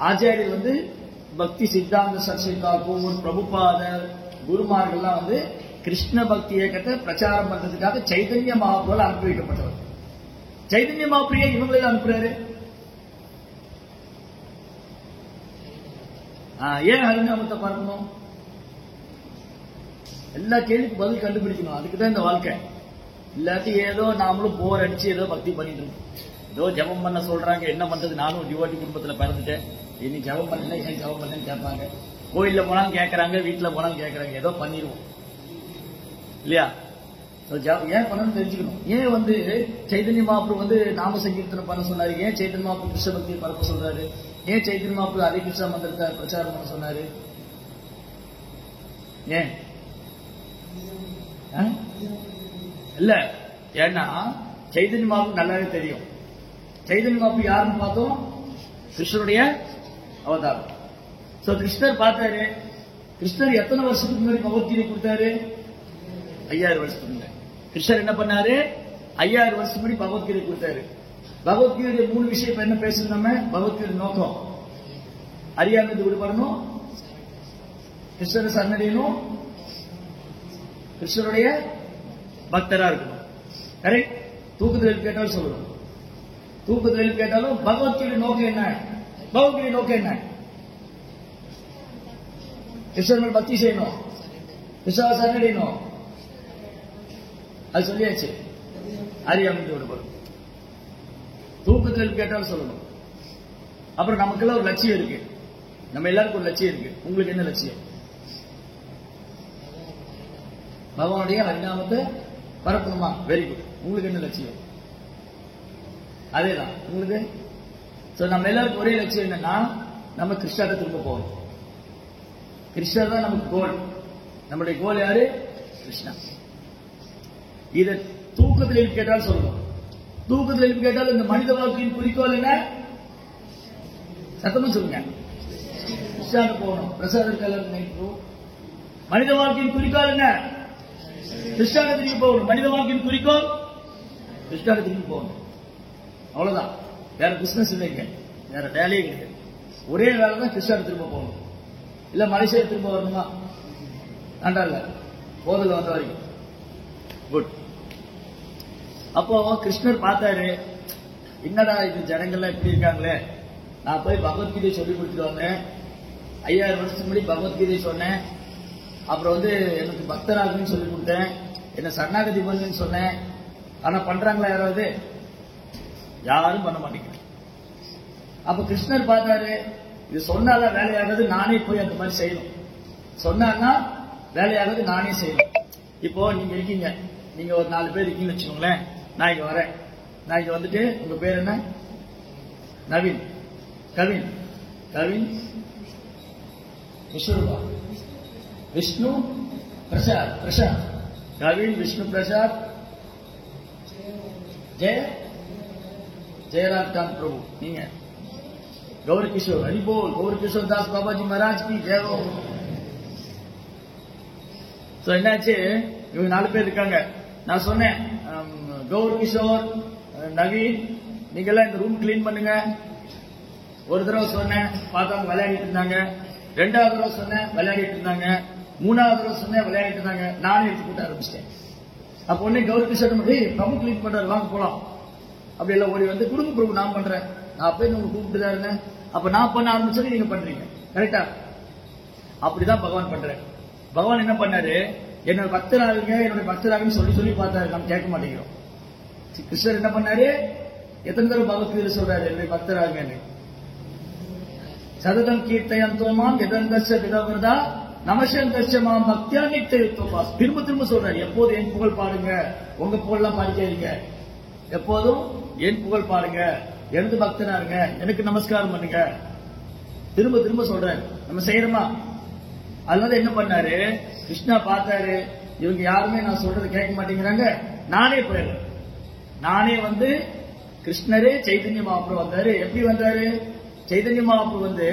ஆச்சாரியர் வந்து பக்தி சித்தாந்த சரஸ்வதி தாக்கூர், பிரபுபாதர், குருமார்கள்லாம் வந்து கிருஷ்ண பக்தி இயக்கத்தை பிரச்சாரம் பண்றதுக்காக சைதன்ய மகாபுரால் அனுப்பி வைக்கப்பட்டவர். சைதன்ய மகாபுரியா இவங்களே அனுப்புறாரு. ஏன் ஹரிநாமத்தை பார்க்கணும்? எல்லா கேள்விக்கு பதில் கண்டுபிடிக்கணும். அதுக்குதான் இந்த வாழ்க்கை. இல்லாட்டி ஏதோ நாமளும் போர் அடிச்சு ஏதோ பக்தி பண்ணிட்டு இருக்கோம். ஏதோ ஜபம் பண்ண சொல்றாங்க, என்ன பண்றது? நானும் டிவோட்டி குடும்பத்துல பிறந்துட்டேன், இனி ஜபம் பண்ணல, ஏன் ஜபம் பண்ணேன்னு கேட்பாங்க. கோயில்ல போனாலும் கேட்கறாங்க, வீட்டுல போனாலும் கேட்கறாங்க. ஏதோ பண்ணிடுவோம் இல்லையா? ஏன் பண்ணணும்னு தெரிஞ்சுக்கணும். ஏன் வந்து சைதன்ய மகாபுரு வந்து நாம சங்கீர்த்தனம் பண்ண சொன்னாரு? ஏன் சைதன்ய மகாபுரு கிருஷ்ண பக்தியை பரப்ப சொல்றாரு? ஏன் சைதன்ய மகாபுரு ஹரே கிருஷ்ணா மந்திரத்தை பிரச்சாரம் பண்ண சொன்னாரு? ஏன் இல்ல, ஏன்னா சைதன்ய மகாபுரு நல்லாவே தெரியும். சைதன்ய மகாபுரு யாருன்னு பார்த்தோம்? கிருஷ்ணருடைய அவதாரம். சோ கிருஷ்ணர் பார்த்தாரு. கிருஷ்ணர் எத்தனை வருஷத்துக்கு முன்னாடி பகவத்கீதை கொடுத்தாரு? 5000 வருஷத்துக்கு முன்னாடி. கிருஷ்ணர் என்ன பண்ணாரு? 5000 வருஷத்துக்கு முன்னாடி பகவத்கீதை கொடுத்தாரு. பகவத்கீதைய 3 விஷயம் என்ன பேசணும்? நம்ம பகவத்கீதை நோக்கம் அறியாமை விடுபடணும், கிருஷ்ணரை சரணடையணும், கிருஷ்ணருடைய பக்தரா இருக்கணும். கரெக்ட்? தூக்கத்தில் கேட்டாலும் சொல்லணும். தூக்கத்தில் கேட்டாலும் பகவத்கீதை நோக்கம் என்ன? பகவத்கீதை நோக்கம் என்ன? கிருஷ்ணர் பக்தி செய்யணும், கிருஷ்ணரை சரணடையணும். அது சொல்லியாச்சு. அறியாமை விடுபடும். தூக்கத்தில் கேட்டாலும் சொல்லணும். அப்புறம் நமக்கெல்லாம் ஒரு லட்சியம் இருக்கு. நம்ம எல்லாருக்கும் ஒரு லட்சியம் இருக்கு. உங்களுக்கு என்ன லட்சியம்? பகவானுடைய ஹரிநாமத்தை பரப்பணுமா? Very good. உங்களுக்கு என்ன லட்சியம்? அதேதான் உங்களுக்கு. நம்ம எல்லாருக்கும் ஒரே லட்சியம் என்னன்னா, நம்ம கிருஷ்ணாட்ட திரும்ப போகணும். கிருஷ்ணர் தான் நமக்கு கோல். நம்முடைய கோல் யாரு? கிருஷ்ணா. இத தூக்கத்தில் எழுப்பி கேட்டாலும் சொல்லணும். தூக்கத்தில் எழுப்பி கேட்டாலும் இந்த மனித வாழ்க்கையின் குறிக்கோள் என்ன? சத்தமா சொல்லுங்க. கிருஷ்ணாட்ட போகணும். பிரசாத கலர் மனித வாழ்க்கையின் குறிக்கோள் என்ன? கிருஷ்ணாட்ட திரும்பி போகணும். மனித வாழ்க்கையின் குறிக்கோள் கிருஷ்ணாட்ட திரும்பி போகணும். அவ்வளவுதான். வேற பிசினஸ் இல்லைங்க, வேற வேலையே கிடையாது. ஒரே வேலை தான் கிருஷ்ணாட்ட திரும்ப போகணும். இல்ல மலேசியா திரும்ப வரணுமா? வேண்டாம், போதில் வந்த வரைக்கும் குட். அப்போ கிருஷ்ணர் பார்த்தாரு, என்னடா இது ஜனங்கள்லாம் இப்படி இருக்காங்களே, நான் போய் பகவத்கீதை சொல்லி கொடுத்துட்டு வந்தேன், 5000 வருஷத்துக்கு முன்னாடி பகவத்கீதை சொன்னேன், அப்புறம் வந்து எனக்கு பக்தராகன்னு சொல்லி கொடுத்தேன், என்ன சரணாகதி பண்ணுன்னு சொன்னேன், ஆனா பண்றாங்களா யாராவது? யாரும் பண்ண மாட்டேங்கிறாங்க. அப்ப கிருஷ்ணர் பார்த்தாரு, இது சொன்னால வேலையாகாது, நானே போய் அந்த மாதிரி செய்யணும். சொன்னா வேலையாகாது, நானே செய்யணும். இப்போ நீங்க இருக்கீங்க, நீங்க ஒரு 4 பேர் இருக்கீங்கன்னு வச்சுக்கோங்களேன். நான் இங்க வரேன். நான் இங்க வந்துட்டு, உங்க பேர் என்ன? நவீன், கவின், கவின், விஷ்ணுபா, விஷ்ணு பிரசாத், பிரசாத், கவின், விஷ்ணு பிரசாத், ஜெயராஜ் பிரபு. நீங்க கௌரி கிஷோர், ஹரிபோல், கௌரி கிஷோர் தாஸ் பாபாஜி மகாராஜ் கி ஜெய ஹோ. என்னாச்சு, இவங்க 4 பேர் இருக்காங்க. நான் சொன்னேன், கௌர் கிஷோர், நவீன், நீங்க எல்லாம் இந்த ரூம் கிளீன் பண்ணுங்க. ஒரு தடவை சொன்னேன், பார்த்தவங்க விளையாடிட்டு இருந்தாங்க. 2வது தடவை சொன்னேன், விளையாடிட்டு இருந்தாங்க. 3வது தடவை சொன்னேன், விளையாடிட்டு இருந்தாங்க. நானே எடுத்து போட்டு ஆரம்பிச்சிட்டேன். அப்ப உடனே கௌர் கிஷோர் பிரபு கிளீன் பண்றாரு, வாங்க போலாம். அப்படி எல்லாம் ஓடி வந்து குடும்ப பிரபு நான் பண்றேன், நான் அப்ப உங்க கூப்பிட்டு தான் இருந்தேன். அப்ப நான் பண்ண ஆரம்பிச்சது நீங்க பண்றீங்க, கரெக்டா? அப்படிதான் பகவான் பண்றேன். பகவான் என்ன பண்ணாரு, என்னோட பக்தராகுங்க, என்னோட பக்தராகுன்னு சொல்லி சொல்லி பார்த்தாரு. நம்ம கேட்க மாட்டேங்கிறோம். கிருஷ்ணர் என்ன பண்ணாரு, எத்தனை தடவை பகவத்கீதை சொல்றாரு, என்னுடைய பக்தராகுங்கன்னு. சததம் கீர்த்தயந்தோமாம் எதந்தச விதவிரதா நமசந்தச மாம் பக்தியா நித்தியத்துவமா. திரும்ப திரும்ப சொல்றாரு, எப்போதும் என் புகழ் பாடுங்க, உங்க புகழ்லாம் பாடிக்காதீங்க, எப்போதும் என் புகழ் பாடுங்க, எனது பக்தனா இருங்க, எனக்கு நமஸ்காரம் பண்ணுங்க. திரும்ப திரும்ப சொல்றாரு. நம்ம செய்யறோமா? அதனால என்ன பண்ணாரு, கிருஷ்ணா பார்த்தாரு, இவங்க யாருமே நான் சொல்றது கேட்க மாட்டேங்கிறாங்க, நானே போயிடுறேன். நானே வந்து கிருஷ்ணரே சைதன்ய மகாபிரபு வந்தாரு. எப்படி வந்தாரு? சைதன்ய மகாபிரபு வந்து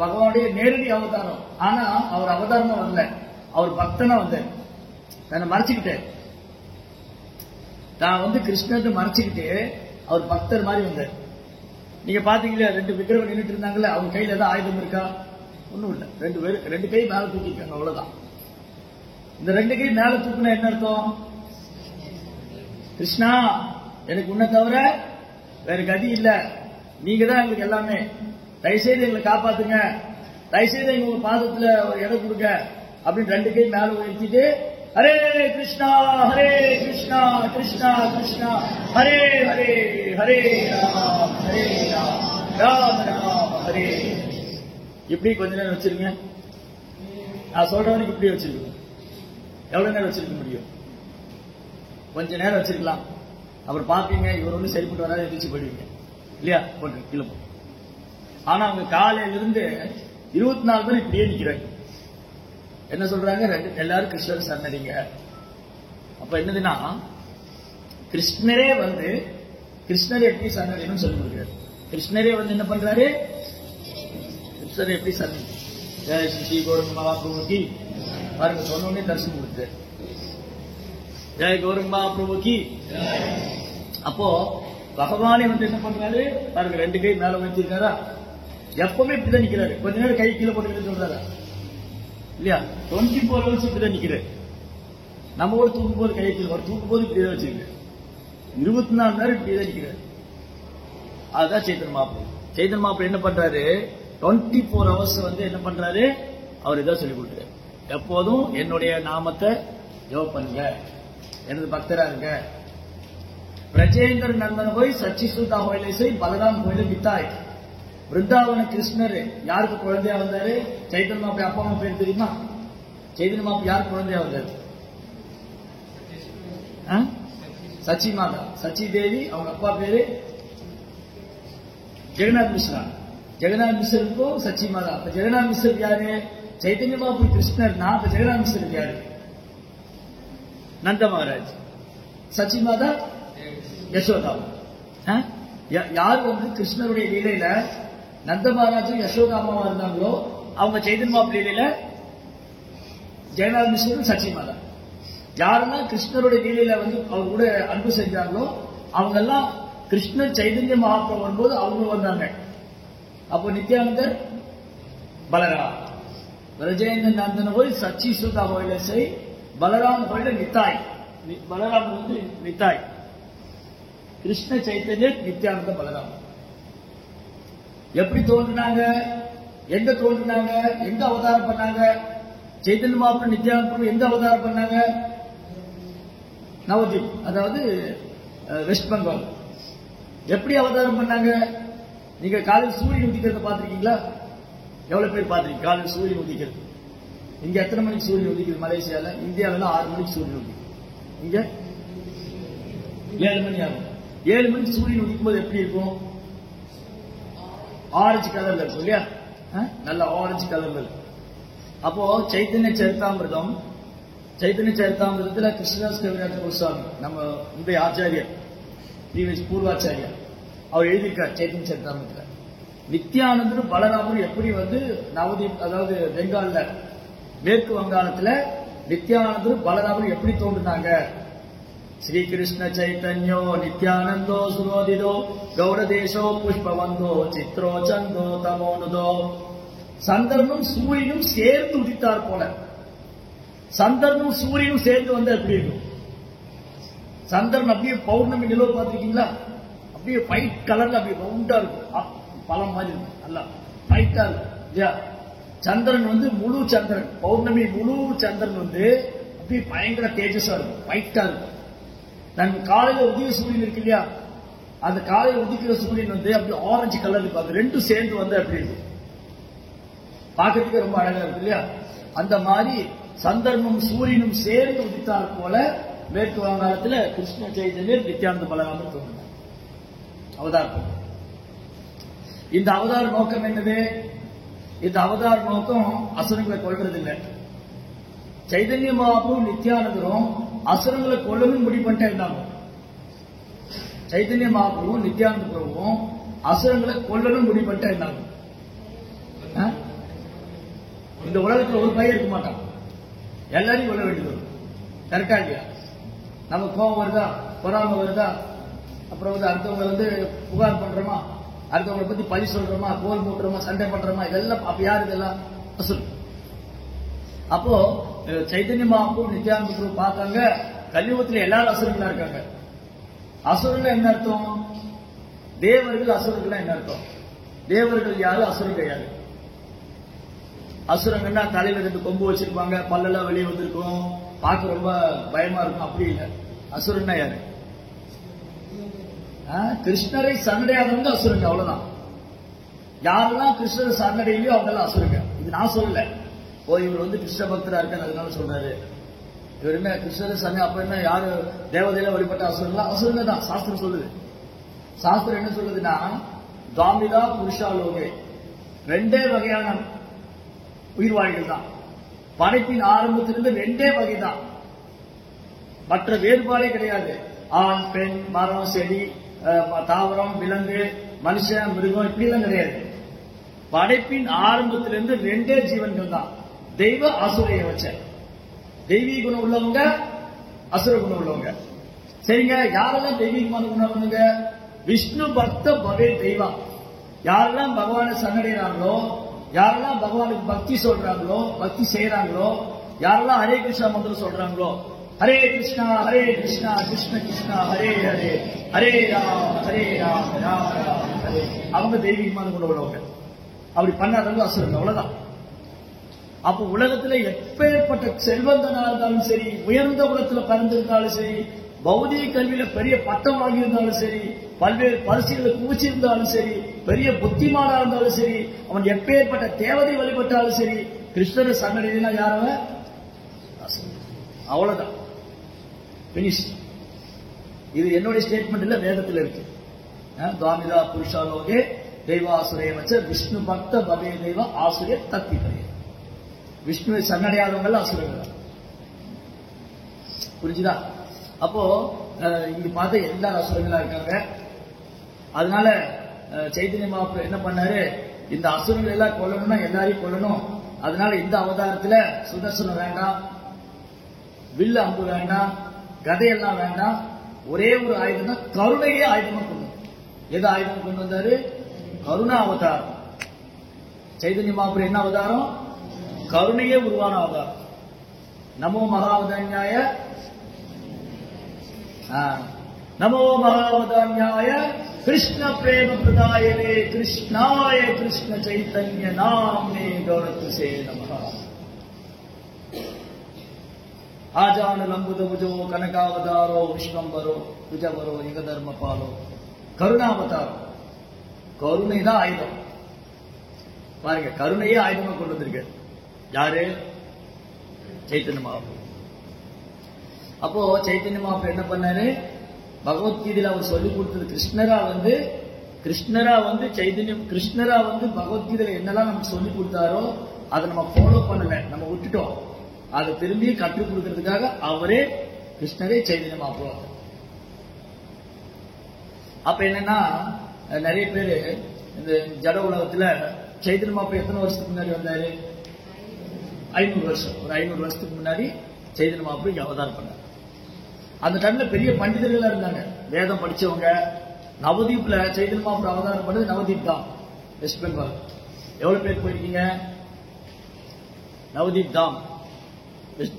பகவானுடைய நேரடி அவதாரம். ஆனா அவர் அவதாரமா வரல, அவர் பக்தனா வந்தார். தன்னை மறைச்சுக்கிட்டார். தான் வந்து கிருஷ்ணர் மறைச்சுக்கிட்டு அவர் பக்தர் மாதிரி வந்தார். நீங்க பாத்தீங்களா, 2 விக்கிரகம் நின்றுட்டு இருந்தாங்கல்ல, அவங்க கையில ஏதாவது ஆயுதம் இருக்கா? ஒண்ணும் இல்ல. 2 கை மேல தூக்கிருக்காங்க, அவ்வளவுதான். இந்த 2 கை மேல தூக்குனா என்ன அர்த்தம்? கிருஷ்ணா, எனக்கு உன்னை தவிர வேற கதி இல்ல, நீங்க தான் எங்களுக்கு எல்லாமே, தயவுசெய்து எங்களை காப்பாத்துங்க, தயவுசெய்து எங்க பாதத்துல ஒரு இடம் கொடுங்க அப்படின்னு 2 கை மேல உயர்த்திட்டு ஹரே கிருஷ்ணா ஹரே கிருஷ்ணா கிருஷ்ணா கிருஷ்ணா ஹரே ஹரே ஹரே ராம் ஹரே ராம் ராம் ராம் ஹரே. இப்படி கொஞ்ச நேரம் வச்சிருங்க. நான் சொல்றவனுக்கு இப்படி வச்சிருக்கேன். எவ்வளவு நேரம் வச்சிருக்க முடியும்? கொஞ்ச நேரம் வச்சிருக்கலாம். அப்புறம் பாப்பீங்க, இவர் ஒண்ணு சரிப்பட்டு வராது, எதிர்த்து போயிடுவீங்க இல்லையா? போட்டு கீழே போ. ஆனா அவங்க காலையில இருந்து 24 பேர் இப்படியே நிக்கிறாங்க. என்ன சொல்றாங்க? எல்லாரும் கிருஷ்ணர் சரணடைங்க. அப்ப என்னதுன்னா, கிருஷ்ணரே வந்து கிருஷ்ணர் எப்படி சரணடையணும்னு சொல்லி கொடுக்கிறார். கிருஷ்ணரே வந்து என்ன பண்றாரு, கிருஷ்ணர் எப்படி சரணடை. ஜெய ஸ்ரீ கௌரங்க மகாபிரபுக்கு பாருங்க, சொன்னோடனே தரிசனம் கொடுத்தாரு. ஜெய கௌரங்க மகாபிரபுக்கு. அப்போ பகவானே வந்து என்ன பண்றாரு பாருங்க, 2 கை மேல வச்சிருக்காரா, எப்பவுமே இப்படிதான் நிக்கிறாரு. கொஞ்ச நேரம் கை கீழே போட்டு சொல்றாரா இல்லையா? 24 hours இப்படிதான் நிக்கிறாரு. நம்ம ஒரு தூக்கும் போது கை கீழே, ஒரு தூக்கும் போது இப்படிதான் வச்சிருக்க, 24 நேரம் இப்படிதான் நிக்கிறாரு. அதுதான் சைத்தன்ய மகாபிரபு. சைத்தன்ய மகாபிரபு என்ன பண்றாரு, 24 hours வந்து என்ன பண்றாரு, அவர் இதான் சொல்லி கொடுக்குறாரு. எப்போதும் என்னுடைய நாமத்தை ஜெபம் பண்ணுங்க, எனது பக்தரா இருங்க. பிரஜேந்திர நந்தன் போய் சச்சிசுதா கோயிலை செய் பலராம் கோயில வித்தாய். விருந்தாவன கிருஷ்ணர் யாருக்கு குழந்தையா வந்தாரு? சைத்தன்ய மகாபிரபு அப்பா அம்மா பேர் தெரியுமா? சைத்தன்ய மகாபிரபு யாருக்கு குழந்தையா வந்தாரு? சச்சி மாதா, சச்சி தேவி. அவங்க அப்பா பேரு ஜெகநாத் மிஸ்ரா. ஜெகநாத் மிஸ்ருக்கும் சச்சி மாதா. அப்ப ஜெகநாத் மிஸ்ர் யாரு? சைத்தன்ய மகாபிரபு கிருஷ்ணர்னா அப்ப ஜெகநாத் மிஸ்ர் யாரு? நந்த மகாராஜ். சச்சி மாதா யசோதா. யார் வந்து கிருஷ்ணருடைய லீலையில நந்த மகாராஜும் யசோதாமாவா இருந்தாங்களோ அவங்க சைதன்ய மகாபிரபு லீலையில ஜெகநாத் மிஸ்ரும் சச்சி மாதா. யாருன்னா கிருஷ்ணருடைய லீலையில வந்து அவர் கூட அன்பு செஞ்சாங்களோ அவங்க எல்லாம் கிருஷ்ணர் சைதன்ய மகாபிரபு வரும்போது அவங்களும் வந்தாங்க. அப்போ நித்யானந்தர் பலராம். பிரஜேந்திர நந்தன போய் சச்சி சுதா கோயில செய் பலராம் கோயில நித்தாய். பலராம் வந்து நித்தாய். கிருஷ்ண சைத்தன்ய நித்யானந்த பலராம். எப்படி தோன்றினாங்க, எங்க தோன்றினாங்க, எங்க அவதாரம் பண்ணாங்க? சைத்தன்ய மகாபிரபு நித்யானந்த எங்க அவதாரம் பண்ணாங்க? நவதீப், அதாவது வெஸ்ட் பெங்கால். எப்படி அவதாரம் பண்ணாங்க? நீங்க காலையில் சூரியன் உதிக்கிறத பாத்திருக்கீங்களா? எவ்வளவு பேர் பாத்திருக்கீங்க காலையில் சூரியன் உதிக்கிறது? இங்க எத்தனை மணிக்கு சூரியன் உதிக்குது மலேசியால? இந்தியாவில 6 மணிக்கு சூரியன் உதிக்கும். இங்க 7 மணி ஆகும். 7 மணிக்கு சூரியன் உதிக்கும் போது எப்படி இருக்கும்? ஆரஞ்சு கலர்ல இருக்கும் இல்லையா? நல்ல ஆரஞ்சு கலர்ல. அப்போ சைத்தன்ய சரிதாமிர்தம், சைத்தன்ய சரிதாமிர்தத்துல கிருஷ்ணதாஸ் கவிராஜ கோஸ்வாமி, நம்ம முந்தைய ஆச்சாரியர், பூர்வாச்சாரியர், அவர் எழுதியிருக்கார் சைத்தன்ய சரிதாமிர்தத்துல. நித்யானந்தரும் பலராமரும் எப்படி வந்து நவதீப், அதாவது பெங்கால்ல மேற்கு வங்காளத்துல நித்யானந்தரும் பலராமரும் எப்படி தோன்றினாங்க श्रीकृष्ण चैतन्यो नित्यानंदो सुरोदिदो गौड़देशो पुष्पवंदो चित्रो चंदो तमोनुदो சந்திரனும் சூரியனும் சேர்ந்து உதித்தார் போல. சந்திரனும் சூரியனும் சேர்ந்து வந்தா எப்படி இருக்கும்? சந்திரன் அப்படியே பௌர்ணமி நிலவு பார்த்திருக்கீங்களா? அப்படியே ஒயிட் கலர்ல அப்படியே ரவுண்டா இருக்கும், பழம் மாதிரி இருக்கும், நல்லா ஒயிட்டா இருக்கும் இல்லையா? சந்திரன் வந்து முழு சந்திரன், பௌர்ணமி முழு சந்திரன் வந்து அப்படியே பயங்கர தேஜஸா இருக்கும், ஒயிட்டா இருக்கும். நான் காலையில உதய சூரியன் இருக்கு இல்லையா, அந்த காலையில உதிக்கிற சூரியன் வந்து அப்படியே ஆரஞ்சு கலர் இருக்கும். அது ரெண்டும் சேர்ந்து வந்தா எப்படி இருக்கும்? பார்க்கறதுக்கு ரொம்ப அழகா இருக்கு இல்லையா? அந்த மாதிரி சந்திரனும் சூரியனும் சேர்ந்து உதித்தார் போல மேற்கு வங்காளத்தில் கிருஷ்ண சைதன்யர் நித்யானந்த பலராமர் தோன்றினார், அவதாரம். இந்த அவதார நோக்கம் என்னது? இந்த அவதார நோக்கம் அசுரங்களை கொல்றது இல்லை. சைதன்ய மகாபிரபு நித்யானந்தரும் அசுரங்களை கொல்லணும் முடிவு பண்ணிட்டே இருந்தாங்க. சைதன்ய மகாபிரபு நித்யானந்த பிரபுவும் அசுரங்களை கொல்லணும் முடிவு பண்ணிட்டே இருந்தாங்க. இந்த உலகத்தில் ஒரு பையன் இருக்க மாட்டான், எல்லாரையும் கொல்ல வேண்டியது வரும். கரெக்டா இல்லையா? நம்ம கோபம் வருதா, பொறாம வருதா, அப்புறம் வந்து அடுத்தவங்க வந்து புகார் பண்றோமா, அடுத்தவங்களை பத்தி பழி சொல்றோமா, கோல் மூட்டுறோமா, சண்டை பண்றோமா, இதெல்லாம் அப்ப யாரு? இதெல்லாம் அசுரம். அப்போ சைதன்ய மகாபிரபு நித்யானந்த பிரபு பார்த்தாங்க, கலியுகத்தில் எல்லாரும் அசுரங்களா இருக்காங்க. அசுரங்கள் என்ன அர்த்தம்? தேவர்கள் அசுரர்கள் என்ன அர்த்தம்? தேவர்கள் யாரு, அசுரங்கள் யாரு? அசுரங்கன்னா தலையில 2 கொம்பு வச்சிருப்பாங்க, பல்லெல்லாம் வெளியே வந்திருக்கும், பார்க்க ரொம்ப பயமா இருக்கும். அப்படி இல்லை. அசுரன்னா யாரு? கிருஷ்ணரை சரணடையாதவங்க அசுரங்க, அவ்வளவுதான். யாரெல்லாம் கிருஷ்ணரை சரணடையிலையோ அவங்கெல்லாம் அசுரங்க. இது நான் சொல்லல, இவர் வந்து கிருஷ்ண பக்தரா இருக்காரு அதனால சொல்றாரு. இவர் என்ன கிருஷ்ணரை சரண, அப்ப என்ன யாரு தேவதையில வழிபட்ட அசுரங்களா? அசுரங்க தான் சாஸ்திரம் சொல்லுது. சாஸ்திரம் என்ன சொல்லுதுன்னா, தாமிதா புருஷாலோகே, 2 வகையான உயிர்வாழிகள் தான். படைப்பின் ஆரம்பத்திலிருந்து 2 வகை தான், மற்ற வேறுபாடே கிடையாது. ஆண் பெண், மரம் செடி தாவரம் விலங்கு மனுஷன் மிருகம் இப்படி எல்லாம் கிடையாது. படைப்பின் ஆரம்பத்திலிருந்து 2 ஜீவன்கள் தான். தெய்வ அசுரைய வச்ச, தெய்வீக குணம் உள்ளவங்க, அசுர குணம் உள்ளவங்க. சரிங்க, யாரெல்லாம் தெய்வீகமான குணம் உள்ளவங்க? விஷ்ணு பக்த பவே தெய்வா. யாரெல்லாம் பகவானை சரணடைகிறாங்களோ, யாரெல்லாம் பகவானுக்கு பக்தி சொல்றாங்களோ, பக்தி செய்யறாங்களோ, யாரெல்லாம் ஹரே கிருஷ்ணா மந்திரம் சொல்றாங்களோ, ஹரே கிருஷ்ணா கிருஷ்ண கிருஷ்ணா ஹரே ஹரே, ஹரே ராம் ராம் ஹரே, அவங்க தெய்வீகமான குணம் உள்ளவங்க. அப்படி பண்ணாதவங்க அசுரங்க, அவ்வளவுதான். அப்ப உலகத்துல எப்பேற்பட்ட செல்வந்தனா இருந்தாலும் சரி, உயர்ந்த குலத்துல பிறந்திருந்தாலும் சரி, பௌதிக கல்வியில பெரிய பட்டம் வாங்கியிருந்தாலும் சரி, பல்வேறு பரிசுகளை குவிச்சிருந்தாலும் சரி, பெரிய புத்திமானா இருந்தாலும் சரி, அவன் எப்பேற்பட்ட தேவதை வழிபட்டாலும் சரி, கிருஷ்ணரை சரணடைனா யாரவன்? அவ்வளவுதான், பினிஷ். இது என்னுடைய ஸ்டேட்மெண்ட் இல்ல, வேதத்தில் இருக்கு. துவாமிதா புருஷாலோகே தெய்வாசுரைய வச்ச விஷ்ணு பக்த பவே தெய்வ ஆசுரிய தத்தி பரிய. விஷ்ணுவை சரணடையாதவங்க அசுரர்கள். புரிஞ்சுதா? அப்போ இங்க பார்த்த எல்லாரும் அசுரங்களா இருக்காங்க. அதனால சைதன்ய மகாபிரபு என்ன பண்ணாரு, இந்த அசுரங்கள் எல்லாம் கொல்லணும்னா எல்லாரையும் கொல்லணும். அதனால இந்த அவதாரத்துல சுதர்சனம் வேண்டாம், வில்லு அம்பு வேண்டாம், கதையெல்லாம் வேண்டாம், ஒரே ஒரு ஆயுதம் தான், கருணையே ஆயுதமா கொண்டு. எது ஆயுதம் கொண்டு வந்தாரு? கருணா அவதாரம். சைதன்ய மகாபிரபு என்ன அவதாரம்? கருணையே உருவான அவதாரம். நமோ மகாவதான்யாய, நமோ மகாவதான்யாய கிருஷ்ண பிரேம பிரதாயவே கிருஷ்ணாய கிருஷ்ண சைத்தன்ய நாம்னே கௌரத்ஸே நமஹ. ஆஜான லம்புத புஜோ கனகாவதாரோ விஸ்வம்பரோ விஜவரோ யுக தர்மபாலோ. கருணாவதாரம். கருணை தான் ஆயுதம். பாருங்க, கருணையே ஆயுதமா கொண்டு வந்திருக்கு. யாரு? சைத்தன்ய மகாபிரபு. அப்போ சைத்தன்ய மகாபிரபு என்ன பண்ணாரு? பகவத்கீதையில அவர் சொல்லிக் கொடுத்தது கிருஷ்ணரா வந்து சைதன்யம், கிருஷ்ணரா வந்து பகவத்கீதையில என்னெல்லாம் நமக்கு சொல்லிக் கொடுத்தாரோ அதை நம்ம ஃபாலோ பண்ணல, நம்ம விட்டுட்டோம். அதை திரும்பி கற்றுக் கொடுக்கறதுக்காக அவரே கிருஷ்ணரே சைதன்ய மகாபிரபு. அப்ப என்னன்னா, நிறைய பேரு இந்த ஜட உலகத்துல சைதன்ய மகாபிரபு எத்தனை வருஷத்துக்கு முன்னாடி வந்தாரு? 500 வருஷம். ஒரு 500 வருஷத்துக்கு முன்னாடி சைதன்ய மகாபிரபு அவதாரம் பண்ணார். அந்த டைம்ல பெரிய பண்டிதர்கள் இருந்தாங்க, வேதம் படிச்சவங்க. நவதீப்ல சைதன்ய மகாபிரபு அவதாரம் பண்ணது நவதீப் தாம், வெஸ்ட் பெங்கால். எவ்வளவு பேர் போயிருக்கீங்க? நவதீப் தாம்,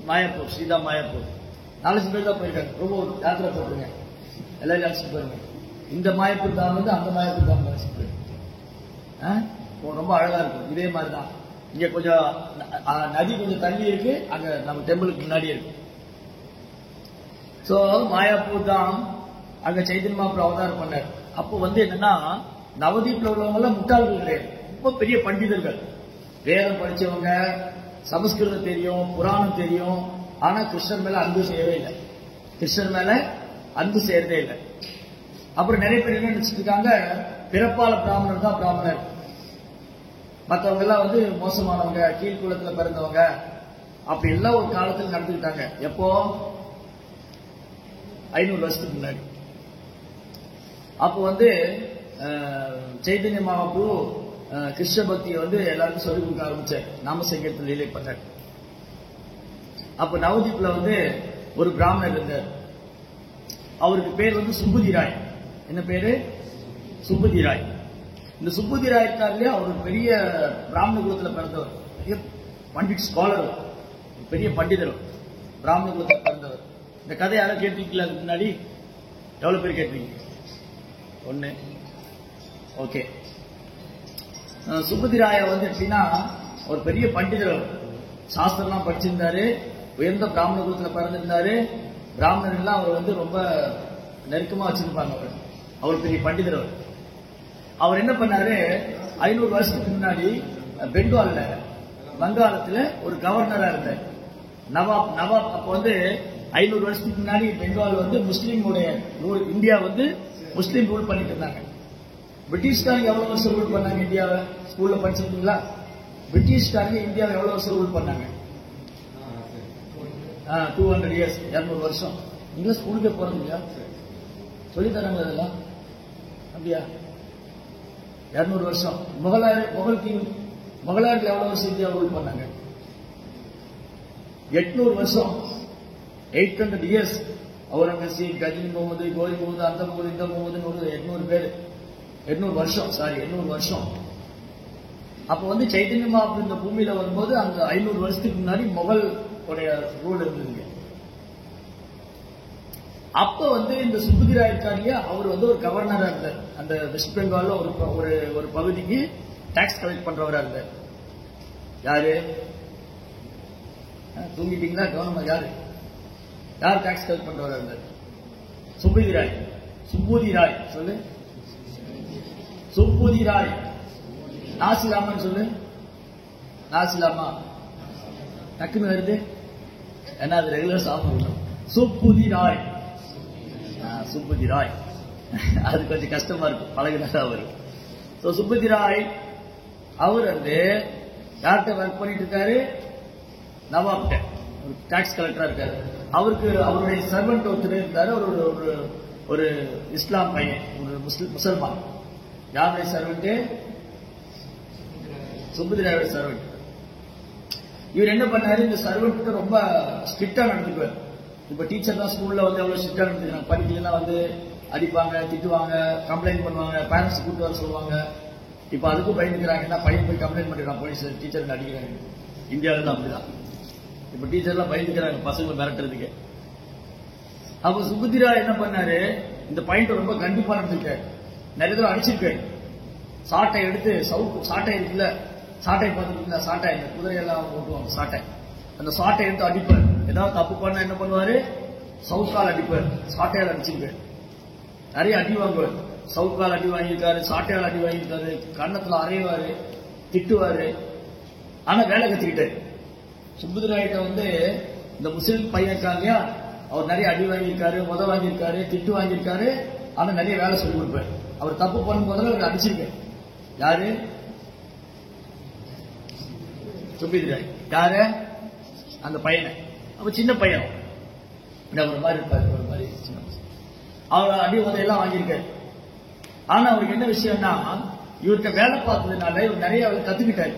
மாயாப்பூர், ஸ்ரீதாம் மாயாப்பூர் 4 பேர் தான் போயிருக்காங்க. ரொம்ப யாத்திரை போட்டுருங்க, எல்லாரும் அழைச்சிட்டு போயிருங்க. இந்த மாயாப்பூர் தாம் வந்து அந்த மாயாப்பூர் தாம் அழைச்சிட்டு போயிருங்க. ரொம்ப அழகா இருக்கும். இதே மாதிரிதான் இங்க கொஞ்சம் நதி கொஞ்சம் தள்ளி இருக்கு, அங்க நம்ம டெம்பிளுக்கு முன்னாடி இருக்கு. சோ மாயாப்பூர் தாம் அங்க சைதன்ய மகாபிரபு அவதாரம் பண்ணார். அப்போ வந்து என்னன்னா, நவதீப்ல உள்ளவங்க எல்லாம் முட்டாள்கள் கிடையாது, ரொம்ப பெரிய பண்டிதர்கள், வேதம் படிச்சவங்க, சமஸ்கிருதம் தெரியும், புராணம் தெரியும். ஆனா கிருஷ்ணர் மேல அன்பு செய்யவே இல்லை, கிருஷ்ணர் மேல அன்பு செய்யறதே இல்லை. அப்புறம் நிறைய பேர் என்ன நினைச்சிட்டு இருக்காங்க, பிறப்பால பிராமணர் தான் பிராமணர், மற்றவங்க எல்லாம் வந்து மோசமானவங்க, கீழ்குலத்துல பிறந்தவங்க, அப்படி எல்லாம் ஒரு காலத்தில் நடந்துக்கிட்டாங்க. எப்போ? 500 வருஷத்துக்கு முன்னாடி. அப்போ வந்து சைதன்ய மகாபிரபு கிருஷ்ண பக்தியை வந்து எல்லாருக்கும் சொல்லிக் கொடுக்க ஆரம்பிச்சார், நாம சங்கீதத்தில் லீலை பண்ணார். அப்ப நவதீப்ல வந்து ஒரு பிராமணர் இருந்தார், அவருக்கு பேர் வந்து சுப்புதி ராய். என்ன பேரு? சுப்புதி ராய். இந்த சுப்புதி ராய் இருக்கார் இல்லையா, அவர் பெரிய பிராமண குலத்துல பிறந்தவர், பெரிய பண்டிட் ஸ்காலர், பெரிய பண்டிதர், பிராமண குலத்துல பிறந்தவர். இந்த கதை யாரும் கேட்டிருக்கீங்களா? அதுக்கு முன்னாடி எவ்வளவு பேர் கேட்டிருக்கீங்க? ஒண்ணு. ஓகே. சுப்புதி ராய வந்து எப்படின்னா, ஒரு பெரிய பண்டிதர், சாஸ்திரம்லாம் படிச்சிருந்தாரு, உயர்ந்த பிராமண குலத்துல பிறந்திருந்தாரு. பிராமணர்கள்லாம் அவர் வந்து ரொம்ப நெருக்கமா வச்சிருப்பாங்க. அவர் பெரிய பண்டிதர். அவர் என்ன பண்ணாரு, 500 வருஷத்துக்கு முன்னாடி பெங்கால்ல, வங்காளத்துல ஒரு கவர்னரா இருந்தார், நவாப். அப்ப வந்து 500 வருஷத்துக்கு முன்னாடி பெங்கால் வந்து முஸ்லீமுடைய ரூல், இந்தியா வந்து முஸ்லீம் ரூல் பண்ணிட்டு இருந்தாங்க. பிரிட்டிஷ்காரங்க எவ்வளவு வருஷம் ரூல் பண்ணாங்க இந்தியாவை? ஸ்கூல்ல படிச்சிருக்கீங்களா? பிரிட்டிஷ்காரங்க இந்தியாவை எவ்வளவு வருஷம் ரூல் பண்ணாங்க? 200 இயர்ஸ், 200 வருஷம். நீங்களும் ஸ்கூலுக்கே போறது இல்லையா? சொல்லி தராங்க அதெல்லாம், அப்படியா? 200 வருஷம். முகலாயர்கள் எவ்வளவு வருஷம் இந்தியா ரூல் பண்ணாங்க? 800 வருஷம், 800 இயர்ஸ். அவுரங்கசீப், கஜினி முகமது, கோரி முகமது, அந்த முகமது, இந்த முகமது, 800 பேர், 800 வருஷம். சாரி, 800 வருஷம். அப்ப வந்து சைதன்ய மகாபிரபு இந்த பூமியில வரும்போது அந்த 500 வருஷத்துக்கு முன்னாடி முகல் உடைய ரூல் இருந்ததுங்க. அப்ப வந்து இந்த சுப்புதி ராய் இருக்காரியா, அவர் வந்து ஒரு கவர்னரா இருந்தார். அந்த வெஸ்ட் பெங்கால்ல ஒரு பகுதிக்கு டாக்ஸ் கலெக்ட் பண்றவரா இருந்தார். யாரு? தூங்கிட்டீங்களா? கவர்னர் யாரு? யார் டாக்ஸ் கலெக்ட் பண்றவரா இருந்தார்? சுப்புதி ராய். சுப்புதி ராய் சொல்லு. சுப்புதி ராய். நாசிலாமான்னு சொல்லு. நாசிலாமா டக்குன்னு வருது, ஏன்னா அது ரெகுலர் சாப்பிடணும். சுப்புதி ராய். சுப்புதி ராய், அது கொஞ்சம் கஷ்டமா இருக்கும், பழகினாதான் வரும். சுப்புதி ராய் அவர் வந்து யார்கிட்ட ஒர்க் பண்ணிட்டு இருக்காரு? நவாப்ட, டாக்ஸ் கலெக்டரா இருக்காரு. அவருக்கு அவருடைய சர்வெண்ட் ஒருத்தர் இருந்தாரு, ஒரு இஸ்லாம் பையன், ஒரு முசல்மான். யாருடைய சர்வெண்ட்? சுப்புதி ராயோட சர்வெண்ட். இவர் என்ன பண்ணாரு, இந்த சர்வெண்ட் ரொம்ப ஸ்ட்ரிக்டா நடந்துக்குவார். இப்ப டீச்சர் தான் ஸ்கூல்ல வந்து எவ்வளவு ஸ்ட்ரிக்டா நடந்துக்கிறாங்க, படிக்கலாம் வந்து அடிப்பாங்க, திட்டுவாங்க, கம்ப்ளைண்ட் பண்ணுவாங்க, பேரண்ட்ஸ் கூப்பிட்டு வர சொல்லுவாங்க. இப்ப அதுக்கும் பயந்துக்கிறாங்க, என்ன பையன் போய் கம்ப்ளைண்ட் பண்ணிருக்கான் போலீஸ், டீச்சர் அடிக்கிறாங்க. இந்தியாவில தான் அப்படிதான், இப்ப டீச்சர்லாம் பயந்துக்கிறாங்க பசங்களை மிரட்டுறதுக்கு. அப்ப சுப்புதி ராய் என்ன பண்ணாரு, இந்த பையன் ரொம்ப கண்டிப்பா நடந்துருக்காரு, நிறைய தடவை அடிச்சிருக்காரு. சாட்டை எடுத்து, சாட்டை இருக்குல்ல, சாட்டை பார்த்துருக்கீங்களா? சாட்டை, இந்த குதிரையெல்லாம் ஓட்டுவாங்க சாட்டை, அந்த சாட்டை எடுத்து அடிப்பார். ஏதாவது தப்பு பண்ண என்ன பண்ணுவாரு, சவுக்கால் அடிப்பார், சாட்டையால் அடிச்சிருக்காரு. நிறைய அடி வாங்குவார், சவுக்கால் அடி வாங்கியிருக்காரு, சாட்டையால் அடி வாங்கியிருக்காரு, கன்னத்துல அறைவாரு, திட்டுவாரு. ஆனா வேலை கத்துக்கிட்டாரு. சுப்புதி ராய்கிட்ட வந்து இந்த முஸ்லிம் பையன் இருக்காங்க இல்லையா, அவர் நிறைய அடி வாங்கியிருக்காரு, வாங்கியிருக்காரு, திட்டு வாங்கியிருக்காரு. ஆனா நிறைய வேலை சொல்லி கொடுப்பாரு. அவர் தப்பு பண்ணும் போதுல அவர் அடிச்சிருக்காரு. யாரு? சுப்புதி ராய். யாரு? அந்த பையனை. அப்ப சின்ன பையன், ஒரு மாதிரி இருப்பாரு, ஒரு மாதிரி சின்ன. அவர் அடி உதையெல்லாம் வாங்கியிருக்காரு. ஆனா அவருக்கு என்ன விஷயம்னா, இவர்கிட்ட வேலை பார்த்ததுனால இவர் நிறைய கத்துக்கிட்டாரு.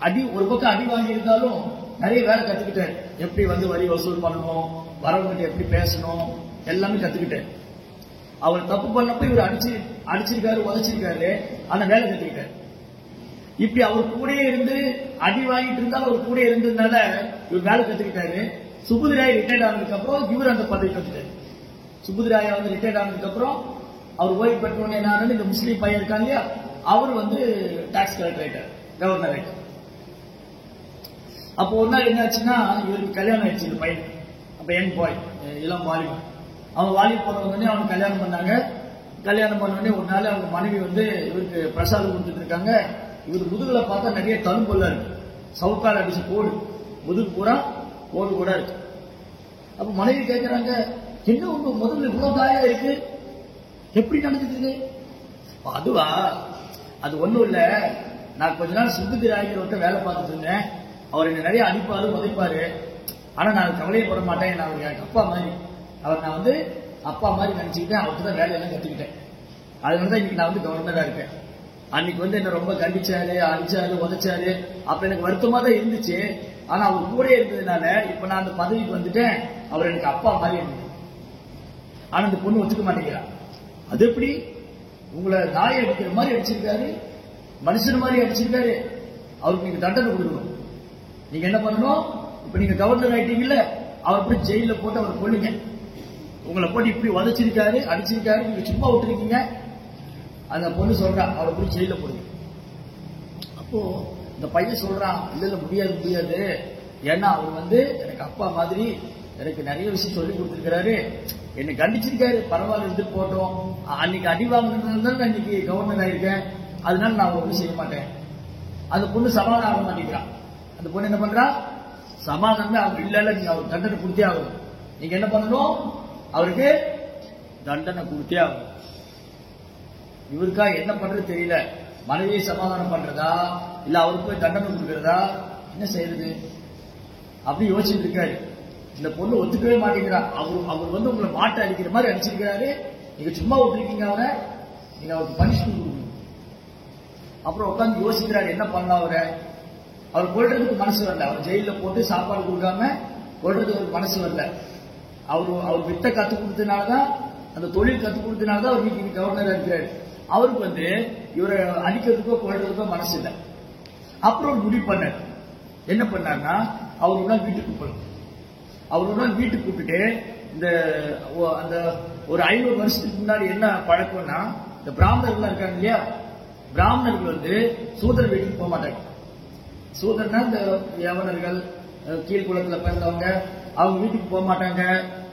அடி ஒரு பக்கம் அடி வாங்கி இருந்தாலும் நிறைய வேலை கத்துக்கிட்டாரு. எப்படி வந்து வரி வசூல் பண்ணணும், வரவங்கிட்ட எப்படி பேசணும், எல்லாமே கத்துக்கிட்டாரு. அவர் தப்பு பண்ணப்ப இவர் அடிச்சிருக்காரு, உதச்சிருக்காரு, ஆனா வேலை கத்துக்கிட்டாரு. இப்படி அவர் கூட இருந்து அடி வாங்கிட்டு இருந்தாலும் அவர் கூட இருந்ததுனால இவர் வேலை கத்துக்கிட்டாரு. சுபுதிராய் ரிட்டையர்ட் ஆனதுக்கு அப்புறம் இவர் அந்த பதவி கத்துட்டாரு. சுபுதிராயா வந்து ரிட்டையர்ட் ஆனதுக்கு அப்புறம் அவர் ஓய்வு பெற்றவனே என்ன, இந்த முஸ்லீம் பையன் இருக்காங்க இல்லையா, அவர் வந்து டாக்ஸ் கலெக்டர் ஆயிட்டார், கவர்னர் ஆயிட்டார். அப்போ ஒரு நாள் என்னாச்சுன்னா இவருக்கு கல்யாணம் ஆயிடுச்சு இந்த பையன். அப்ப யங் பாய், இளம் வாலிபன். அவன் வாலிப போனவொடனே அவனுக்கு கல்யாணம் பண்ணாங்க. கல்யாணம் பண்ண ஒரு நாள் அவங்க மனைவி வந்து இவருக்கு பிரசாதம் கொடுத்துட்டு இருக்காங்க. இவர் முதுகுல பார்த்தா நிறைய தழும்புலாம் இருக்கு, சவுக்கால் அடிச்சு கோடு, முதுகு பூரா கோடு கூட இருக்கு. அப்ப மனைவி கேட்கிறாங்க, என்ன உங்க முதுகுல இவ்வளவு காயா இருக்கு, எப்படி நடந்துட்டு? அதுவா, அது ஒண்ணும் இல்ல, நான் கொஞ்ச நாள் சுபுதிராய்கிறவர்கிட்ட வேலை பார்த்துட்டு இருந்தேன். அவர் என்ன நிறைய அடிப்பாரு, உதைப்பாரு. ஆனா நான் கவலையப்பட மாட்டேன், நான் எனக்கு அப்பா மாதிரி, அவர் நான் வந்து அப்பா மாதிரி நினைச்சுக்கிட்டேன். அவர்கிட்ட தான் வேலையெல்லாம் கத்துக்கிட்டேன். அதனாலதான் இன்னைக்கு நான் வந்து கவர்னரா இருக்கேன். அன்னைக்கு வந்து என்ன ரொம்ப கண்டிச்சாரு, அடிச்சாரு, உதைச்சாரு. அப்ப எனக்கு வருத்தமா தான் இருந்துச்சு. ஆனா அவர் கூட இருந்ததுனால இப்ப நான் அந்த பதவிக்கு வந்துட்டேன். அவர் எனக்கு அப்பா மாதிரி இருந்தது. ஆனா அந்த பொண்ணு ஒத்துக்க மாட்டேங்கிறா. அது எப்படி, உங்களை நாயை அடிக்கிற மாதிரி அடிச்சிருக்காரு, மனுஷன் மாதிரி அடிச்சிருக்காரு, அவருக்கு நீங்க தண்டனை கொடுக்கணும். நீங்க என்ன பண்ணணும், இப்ப நீங்க கவர்னர் ஆயிட்டீங்கல்ல, அவர் போய் ஜெயில போட்டு அவர் கொள்ளுங்க. உங்களை போட்டு இப்படி உதச்சிருக்காரு, அடிச்சிருக்காரு, நீங்க சும்மா விட்டுருக்கீங்க. அந்த பொண்ணு சொல்றா, அவரை போய் ஜெயில போடுங்க. அப்போ இந்த பையன் சொல்றான், இல்ல இல்ல முடியாது, ஏன்னா அவர் வந்து எனக்கு அப்பா மாதிரி, எனக்கு நிறைய விஷயம் சொல்லி கொடுத்துருக்காரு, என்னை கண்டிச்சிருக்காரு, பரவாயில்ல இருந்துட்டு போட்டோம், அன்னைக்கு அடி வாங்கினதுனால தான் நான் இன்னைக்கு கவர்னர் ஆயிருக்கேன், அதனால நான் ஒன்றும் செய்ய மாட்டேன். அந்த பொண்ணு சமாதானம் ஆக மாட்டேங்கிறான். அந்த பொண்ணு என்ன பண்றா, சமாதானம் அவங்க இல்ல இல்ல, நீங்க அவருக்கு தண்டனை கொடுத்தே ஆகணும். நீங்க என்ன பண்ணணும், அவருக்கு தண்டனை கொடுத்தே ஆகணும். இவருக்கா என்ன பண்றது தெரியல, மனைவியை சமாதானம் பண்றதா இல்ல அவருக்கு போய் தண்டனை கொடுக்கறதா, என்ன செய்யறது அப்படி யோசிச்சுட்டு இருக்காரு. இந்த பொண்ணு ஒத்துக்கவே மாட்டேங்கிறா. அவர் வந்து உங்களை மாட்டை அடிக்கிற மாதிரி அடிச்சிருக்கிறாரு, நீங்க சும்மா விட்டுருக்கீங்க அவரை, நீங்க அவருக்கு பனிஷ்மெண்ட் கொடுக்கணும். அப்புறம் உட்காந்து யோசிக்கிறாரு என்ன பண்ணலாம். அவர் கொள்றதுக்கு மனசு வரல, அவர் ஜெயில போட்டு சாப்பாடு கொடுக்காம கொள்றதுக்கு ஒரு மனசு வரல. அவர் வித்த கத்து கொடுத்ததுனாலதான், அந்த தொழில் கத்து கொடுத்ததுனாலதான் அவர் இன்னைக்கு கவர்னர் இருக்கிறாரு. அவருக்கு வந்து இவரை அடிக்கிறதுக்கோ கொள்றதுக்கோ மனசு இல்லை. அப்புறம் ஒரு முடிவு பண்ணார். என்ன பண்ணார்னா, அவர் ஒரு நாள் வீட்டுக்கு கூப்பிடணும். அவர் ஒரு நாள் வீட்டுக்கு கூப்பிட்டு, இந்த அந்த ஒரு 500 வருஷத்துக்கு முன்னாடி என்ன பழக்கம்னா, இந்த பிராமணர்கள் இருக்காங்க இல்லையா, பிராமணர்கள் வந்து சூதர் வீட்டுக்கு போக மாட்டாங்க. சூதர்னா இந்த யவனர்கள், கீழ்குளத்துல பிறந்தவங்க, அவங்க வீட்டுக்கு போக மாட்டாங்க,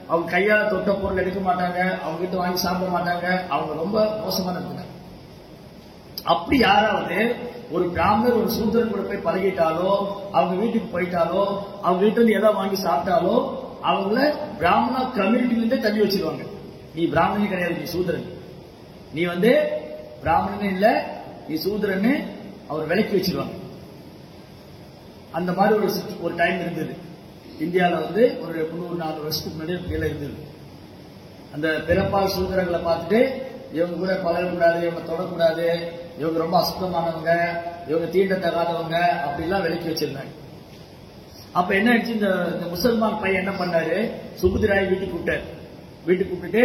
அவங்க கையால தொட்ட பொருள் எடுக்க மாட்டாங்க, அவங்க வீட்டு வாங்கி சாப்பிட மாட்டாங்க, அவங்க ரொம்ப மோசமான இருக்காங்க. அப்படி யாராவது ஒரு பிராமணர் ஒரு சூத்திரன் கூட போய் பழகிட்டாலோ, அவங்க வீட்டுக்கு போயிட்டாலோ, அவங்க வீட்டுல இருந்து ஏதாவது வாங்கி சாப்பிட்டாலோ, அவங்கள பிராமண கம்யூனிட்டில இருந்தே தள்ளி வச்சிருவாங்க. நீ பிராமணனே கிடையாது, நீ சூத்திரன், நீ வந்து பிராமணனே இல்ல, நீ சூத்திரன்னு அவர் விலக்கி வச்சிருவாங்க. அந்த மாதிரி ஒரு டைம் இருந்தது இந்தியாவில். வந்து ஒரு 300-400 வருஷத்துக்கு முன்னாடி இருந்தது. அந்த பிறப்பால் சூத்திரங்களை பார்த்துட்டு இவங்க கூட பழகக்கூடாது, இவங்க தொடக்கூடாது, இவங்க ரொம்ப அசுத்தமானவங்க, இவங்க தீண்டத்தகாதவங்க, அப்படிலாம் விலக்கி வச்சிருந்தாங்க. அப்ப என்ன ஆயிடுச்சு, இந்த முசல்மான் பையன் என்ன பண்ணாரு, சுபுதிராய் வீட்டுக்கு கூப்பிட்டாரு. வீட்டுக்கு கூப்பிட்டுட்டு,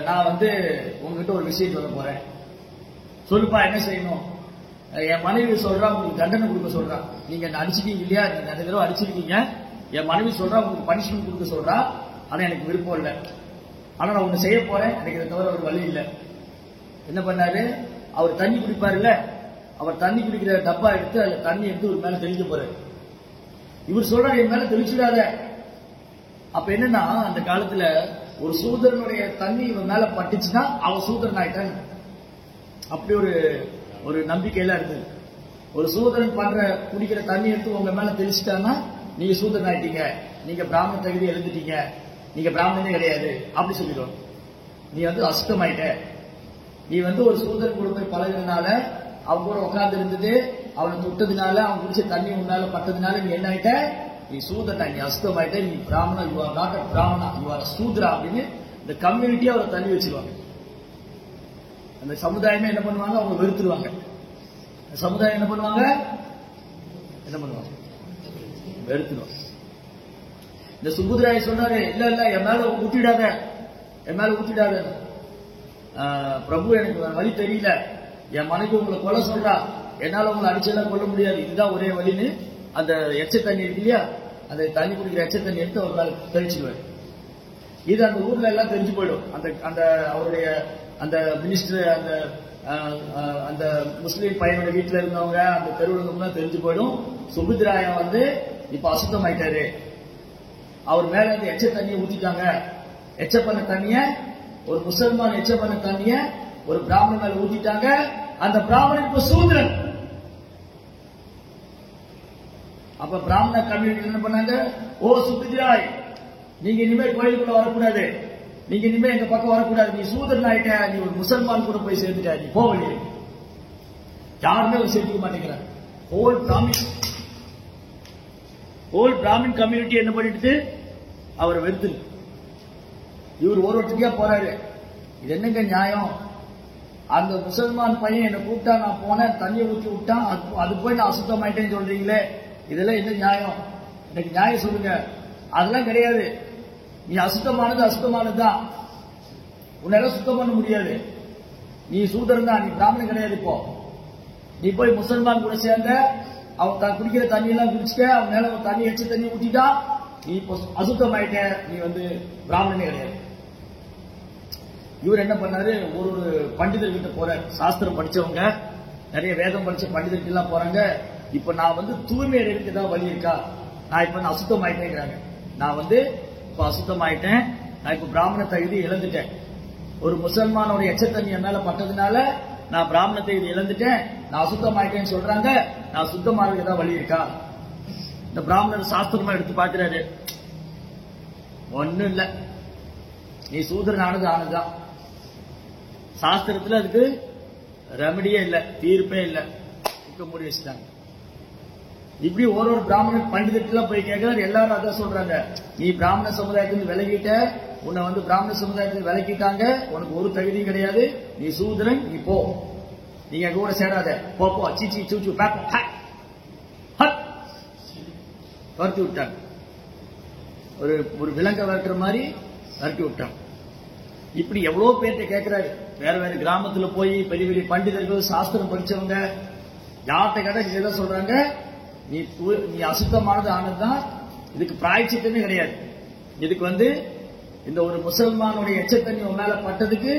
நான் வந்து உங்ககிட்ட ஒரு விஷயம் சொல்ல போறேன், சொல்லுப்பா என்ன செய்யணும். என் மனைவி சொல்றா, உங்களுக்கு தண்டனை கொடுக்க சொல்றா, நீங்க அடிச்சிட்டீங்க இல்லையா, நீங்க நிறைய தடவை அடிச்சிருக்கீங்க, என் மனைவி சொல்றா உங்களுக்கு பனிஷ்மெண்ட் கொடுக்க சொல்றா, ஆனா எனக்கு விருப்பம் இல்லை, ஆனா நான் ஒண்ணு செய்ய போறேன், எனக்கு இதை தவிர ஒரு வழி இல்லை. என்ன பண்ணாரு, அவர் தண்ணி குடிப்பாருல்ல, அவர் தண்ணி குடிக்கிற டப்பா எடுத்து அதுல தண்ணி எடுத்து ஒரு மேல தெளிக்க போறாரு. இவர் சொல்றாரு, என் மேல தெளிச்சுடாத. அப்ப என்னன்னா, அந்த காலத்துல ஒரு சூதரனுடைய தண்ணி இவன் மேல பட்டுச்சுன்னா அவன் சூதரன் ஆயிட்டான். அப்படி ஒரு நம்பிக்கையெல்லாம் இருந்தது. ஒரு சூதரன் பண்ற குடிக்கிற தண்ணி எடுத்து உங்க மேல தெளிச்சுட்டான்னா நீங்க சூதரன் ஆயிட்டீங்க, நீங்க பிராமண தகுதி எழுந்துட்டீங்க, நீங்க பிராமணனே கிடையாது அப்படி சொல்லிடுவாங்க. நீ வந்து அசுத்தமாயிட்ட, நீ வந்து ஒரு சூதரன் கூட போய் பழகினால, அவங்க கூட உட்கார்ந்து இருந்தது, அவனை தொட்டதுனால, அவன் குடிச்ச தண்ணி உன்னால பட்டதுனால நீ என்ன ஆயிட்ட, நீ சூதரனா, நீ அசுத்தமாயிட்ட, நீ பிராமணா, யூ ஆர் நாட் அ பிராமணா, யூ ஆர் சூத்ரா அப்படின்னு இந்த கம்யூனிட்டியை அவரை தள்ளி வச்சிருவாங்க. அந்த சமுதாயமே என்ன பண்ணுவாங்க, அவங்க வெறுத்துருவாங்க. சமுதாயம் என்ன பண்ணுவாங்க, வெறுத்துருவாங்க. இந்த சுபுதிராய சொன்னாரு, இல்ல இல்ல என் மேல ஊத்திடாத, என் மேல ஊத்திடாத. பிரபு எனக்கு வழி தெரியல, என் மனைவி உங்களை கொலை சொல்றா, என்னால உங்களை அடிச்செல்லாம் கொள்ள முடியாது, இதுதான் ஒரே வழின்னு அந்த எச்ச தண்ணி இருக்கு இல்லையா, அந்த தண்ணி குடிக்கிற எச்ச தண்ணி எடுத்து ஒரு நாள் தெளிச்சுடுவார். இது அந்த ஊர்ல எல்லாம் தெரிஞ்சு போயிடும். அந்த அந்த அவருடைய அந்த மினிஸ்டர், அந்த அந்த முஸ்லீம் பையனோட வீட்டுல இருந்தவங்க, அந்த தெருவுல தெரிஞ்சு போயிடும். சுபித்ராயன் வந்து இப்ப அசுத்தம் ஆயிட்டாரு, அவர் மேல இருந்து எச்ச தண்ணியை ஊத்திட்டாங்க. எச்ச பண்ண தண்ணிய, ஒரு முசல்மான் எச்ச பண்ண தண்ணிய ஒரு பிராமணன் மேல ஊத்திட்டாங்க. அந்த பிராமணன் இப்ப சூத்திரன். அப்ப பிராமண கம்யூனிட்டி என்ன பண்ணாங்க, ஓ சுபித்ராய், நீங்க இனிமேல் கோயிலுக்குள்ள வரக்கூடாது, நீங்க இனிமேல் எங்க பக்கம் வரக்கூடாது, நீ சூதரன் ஆயிட்ட, நீ ஒரு முசல்மான் கூட போய் சேர்த்துட்ட, நீ போவலி. யாருமே ஒரு சேர்த்துக்க மாட்டேங்கிறாங்க. ஹோல் பிராமின் கம்யூனிட்டி என்ன பண்ணிட்டு அவரை வெறுத்து இவர் ஒருவர்த்தியா போறாரு. இது என்னங்க நியாயம்? அந்த முசல்மான் பையன் என்ன கூப்பிட்டா, நான் போனேன், தண்ணியை ஊற்றி விட்டான், அது போய் நான் அசுத்தமாயிட்டேன்னு சொல்றீங்களே, இதெல்லாம் என்ன நியாயம்? எனக்கு நியாயம் சொல்லுங்க. அதெல்லாம் கிடையாது, நீ அசுத்தமானது அசுத்தமானதுதான், உன்னால சுத்தம் பண்ண முடியாது, நீ சூதரன் தான், நீ பிராமணன் கிடையாது. இப்போ நீ போய் முசல்மான் கூட சேர்ந்த, அவன் தான் குடிக்கிற தண்ணி எல்லாம் குடிச்சுட்ட, அவன் மேல தண்ணி எச்ச தண்ணி ஊட்டிட்டா, நீ இப்போ அசுத்தமாயிட்ட, நீ வந்து பிராமணனே கிடையாது. இவர் என்ன பண்ணாரு, ஒரு பண்டிதர் கிட்ட போறாரு. சாஸ்திரம் படிச்சவங்க, நிறைய வேதம் படிச்ச பண்டிதர்கள் எல்லாம் போறாங்க. இப்ப நான் வந்து தூய்மை அடைறதுக்கு ஏதாவது வழி இருக்கா, நான் இப்ப அசுத்தம் ஆயிட்டேங்கிறாங்க. நான் வந்து இப்ப அசுத்தம் ஆயிட்டேன், நான் இப்ப பிராமண தகுதி இழந்துட்டேன், ஒரு முசல்மானோட எச்ச தண்ணி என் மேல பட்டதுனால நான் பிராமண தகுதி இழந்துட்டேன், நான் அசுத்தம் ஆயிட்டேன்னு சொல்றாங்க. நான் சுத்தமானதுக்கு ஏதாவது வழி இருக்கா? இந்த பிராமணர் சாஸ்திரமா எடுத்து பாக்குறாரு, ஒன்னும் இல்ல, நீ சூதரன் ஆனதுதான். சாஸ்திரத்துல அதுக்கு ரெமடியே இல்ல, தீர்ப்பே இல்ல, மூடி வச்சுட்டாங்க. இப்படி ஒரு பிராமணன் பண்டிதத்துல போய் கேட்கிறார். எல்லாரும் அதான் சொல்றாங்க, நீ பிராமண சமுதாயத்திலிருந்து விலகிட்ட, உன்னை வந்து பிராமண சமுதாயத்தில் விலக்கிட்டாங்க, உனக்கு ஒரு தகுதியும் கிடையாது, நீ சூதரன், நீ போ, நீங்க எங்க கூட சேராத, போ சீச்சி சூச்சு வரட்டி விட்டாங்க. ஒரு விலங்க வரட்டுற மாதிரி வரட்டி விட்டாங்க. இப்படி எவ்வளவு பேர்ட்ட கேட்கிறாரு. வேற வேற கிராமத்துல போய் பெரிய பெரிய பண்டிதர்கள், சாஸ்திரம் படிச்சவங்க, யார்கிட்ட கேட்டா இதுதான் சொல்றாங்க, நீ அசுத்தமானது ஆனதுதான், இதுக்கு பிராயச்சித்தமே கிடையாது. இதுக்கு வந்து இந்த ஒரு முசல்மானுடைய எச்ச தண்ணி உன் மேல பட்டதுக்கு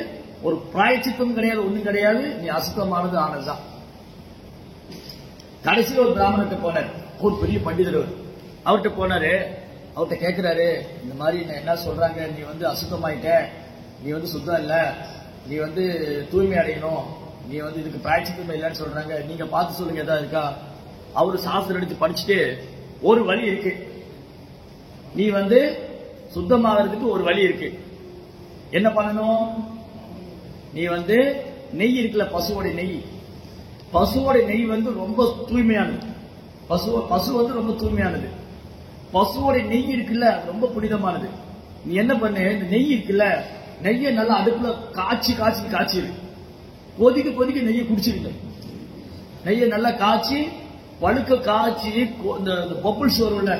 ஒரு பிராயச்சித்தம் கிடையாது, ஒண்ணும் கிடையாது, நீ அசுத்தமானது ஆனதுதான். கடைசியில் ஒரு பிராமணத்தை போனார், ஒரு பெரிய பண்டிதர், அவர்கிட்ட போனாரு. அவர்கிட்ட கேட்கிறாரு, இந்த மாதிரி என்ன சொல்றாங்க, நீ வந்து அசுத்தமாயிட்ட, நீ வந்து சுத்தம் இல்ல, நீ வந்து தூய்மை அடையணும், நீ வந்து இதுக்கு பிராயச்சித்தம் இல்லைன்னு சொல்றாங்க, நீங்க பார்த்து சொல்லுங்க ஏதாவது இருக்கா? அவரு சாஸ்திரம் எடுத்து படிச்சுட்டு, ஒரு வழி இருக்கு, நீ வந்து சுத்தமாகிறதுக்கு ஒரு வழி இருக்கு. என்ன பண்ணணும்? நீ வந்து நெய் இருக்குல்ல, பசுவோட நெய், பசுவோட நெய் வந்து ரொம்ப தூய்மையானது, பசு வந்து ரொம்ப தூய்மையானது. பசுவோட நெய் இருக்குல்ல, ரொம்ப புனிதமானது. நீ என்ன பண்ணு, இந்த நெய் இருக்குல்ல, நெய்யை நல்லா அடுப்புல காய்ச்சி கொதிக்க கொதிக்க நெய்யை குடிச்சிருங்க. நெய்யை நல்லா காய்ச்சி வழுக்க காய்ச்சி, இந்த பபுள்ஸ் வரும்ல,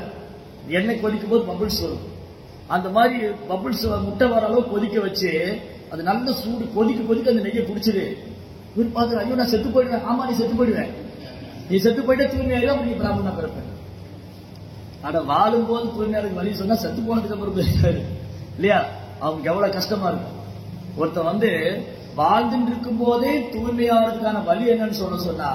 எண்ணெய் கொதிக்கும் போது பபுள்ஸ் வரும், அந்த மாதிரி பபுள்ஸ் முட்டை வர அளவு கொதிக்க வச்சு, அது நல்ல சூடு கொதிக்க கொதிக்க அந்த நெய்யை குடிச்சிரு. இவர் பாக்குற, ஐயோ நான் செத்து போயிடுவேன். ஆமா, நீ செத்து போயிடுவேன், நீ செத்து போயிட்டா தூய்மையாக நீ பிராமணனா பிறப்ப. ஆனா வாழும் போது தூய்மையாக வழி சொன்னா செத்து போனதுக்கு அப்புறம் பேசுறாரு இல்லையா, அவங்களுக்கு எவ்வளவு கஷ்டமா இருக்கும். ஒருத்தன் வந்து வாழ்ந்துட்டு இருக்கும் போதே தூய்மையாகிறதுக்கான வழி என்னன்னு சொன்னா,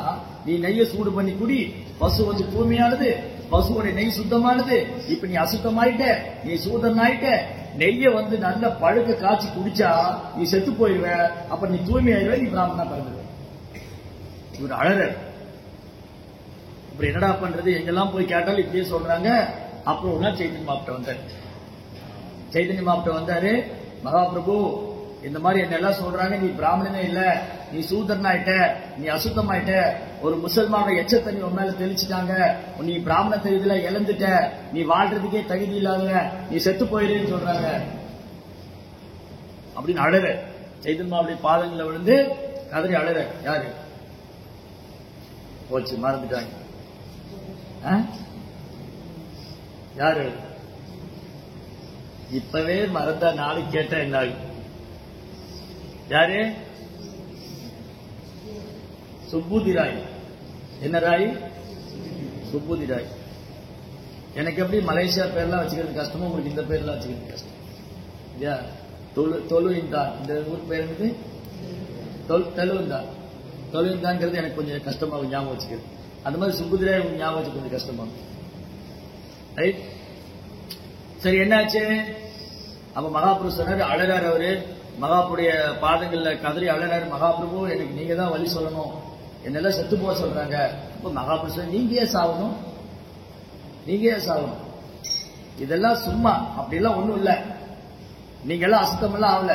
நீ நெய்யை சூடு பண்ணி குடி, பசு வந்து தூய்மையானது, பசுவோட நெய் சுத்தமானது. இப்ப நீ அசுத்தமாயிட்ட, நீ சூதன் ஆயிட்ட, நெய்ய வந்து நல்ல பழுக்க காய்ச்சி குடிச்சா நீ செத்து போயிடுவ, அப்ப நீ தூய்மையாயிருவ, நீ பிராமணனா பிறந்துடுவ. இவர் அழற. இப்படி என்னடா பண்றது, எங்கெல்லாம் போய் கேட்டாலும் இப்படியே சொல்றாங்க. அப்புறம் ஒரு நாள் சைத்தன்ய மாப்ட வந்தாரு. மகாபிரபு, இந்த மாதிரி என்ன எல்லாம் சொல்றாங்க, நீ பிராமணனே இல்ல, நீ சூதரனாயிட்ட, நீ அசுத்தமாயிட்ட, ஒரு முசல்மான எச்ச தண்ணி உன் மேல தெளிச்சுட்டாங்க, நீ பிராமண தகுதியில இழந்துட்ட, நீ வாழ்றதுக்கே தகுதி இல்லாத, நீ செத்து போயிருன்னு சொல்றாங்க அப்படின்னு அழற. சைதன்யாவுடைய பாதங்களை விழுந்து கதறி அழற. யாரு? போச்சு, மறந்துட்டாங்க. யாரு? இப்பவே மறந்தா நாளைக்கு கேட்டா என்ன ஆகும்? யாரு? சுப்புதி ராய். என்ன ராய்? சுப்புதி ராய். எனக்கு எப்படி மலேசியா பேர்லாம் வச்சுக்கிறது கஷ்டமோ உங்களுக்கு இந்த பேர்லாம் வச்சுக்கிறது கஷ்டம் இல்லையா? தொழுவிந்தான், இந்த ஊர் பேர் என்னது? தெலுவிந்தான். தொழுவிந்தான்ங்கிறது எனக்கு கொஞ்சம் கஷ்டமாகும் ஞாபகம் வச்சுக்கிறது. அந்த மாதிரி சுப்புதி ராய் உங்களுக்கு ஞாபகம் வச்சு கொஞ்சம் கஷ்டமாகும். ரைட், சரி, என்னாச்சு? அப்ப மகாபிரபு சொன்னாரு, அழகாரு அவரு மகாபுடைய பாதங்கள்ல கதறி அழகாரு, மகாபிரபு எனக்கு நீங்க தான் வழி சொல்லணும், என்னெல்லாம் செத்து போக சொல்றாங்க. அப்ப மகாபிரபு சொன்ன, நீங்க ஏன் சாகணும், நீங்க ஏன் சாகணும், இதெல்லாம் சும்மா, அப்படிலாம் ஒண்ணும் இல்ல, நீங்க எல்லாம் அசுத்தம் எல்லாம் ஆகல,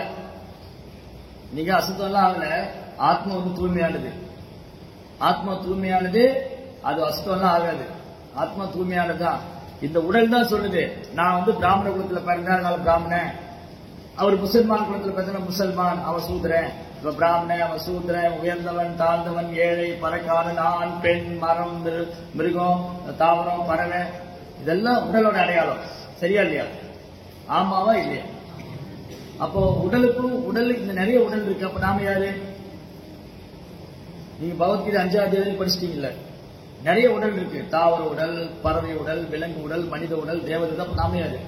நீங்க அசுத்தம் எல்லாம் ஆகல, ஆத்மா வந்து தூய்மையானது, ஆத்மா தூய்மையானது, அது அசுத்தம் எல்லாம் ஆகாது, ஆத்மா தூய்மையானதுதான். இந்த உடல் தான் சொல்லுது, நான் வந்து பிராமண குலத்துல பிறந்தனால பிராமணன், அவர் முசல்மான் குலத்துல பிறந்த முசல்மான், அவன் சூத்திரன். இப்ப பிராமணன், அவன் சூத்திரன், உயர்ந்தவன் தாழ்ந்தவன், ஏழை பறக்காரன், ஆண் பெண், மரம் மிருகம் தாவரம் பறவை, இதெல்லாம் உடலோட அடையாளம். சரியா இல்லையா? ஆமாவா இல்லையா? அப்போ உடலுக்கும் உடல் இந்த நிறைய உடல் இருக்கு. அப்ப நாம யாரு? நீங்க பகவத்கீதை 5வது அத்தியாயம் படிச்சிட்டீங்கல்ல, நிறைய உடல் இருக்கு. தாவர உடல், பறவை உடல், விலங்கு உடல், மனித உடல், தேவதை. அப்ப நாம யாரு?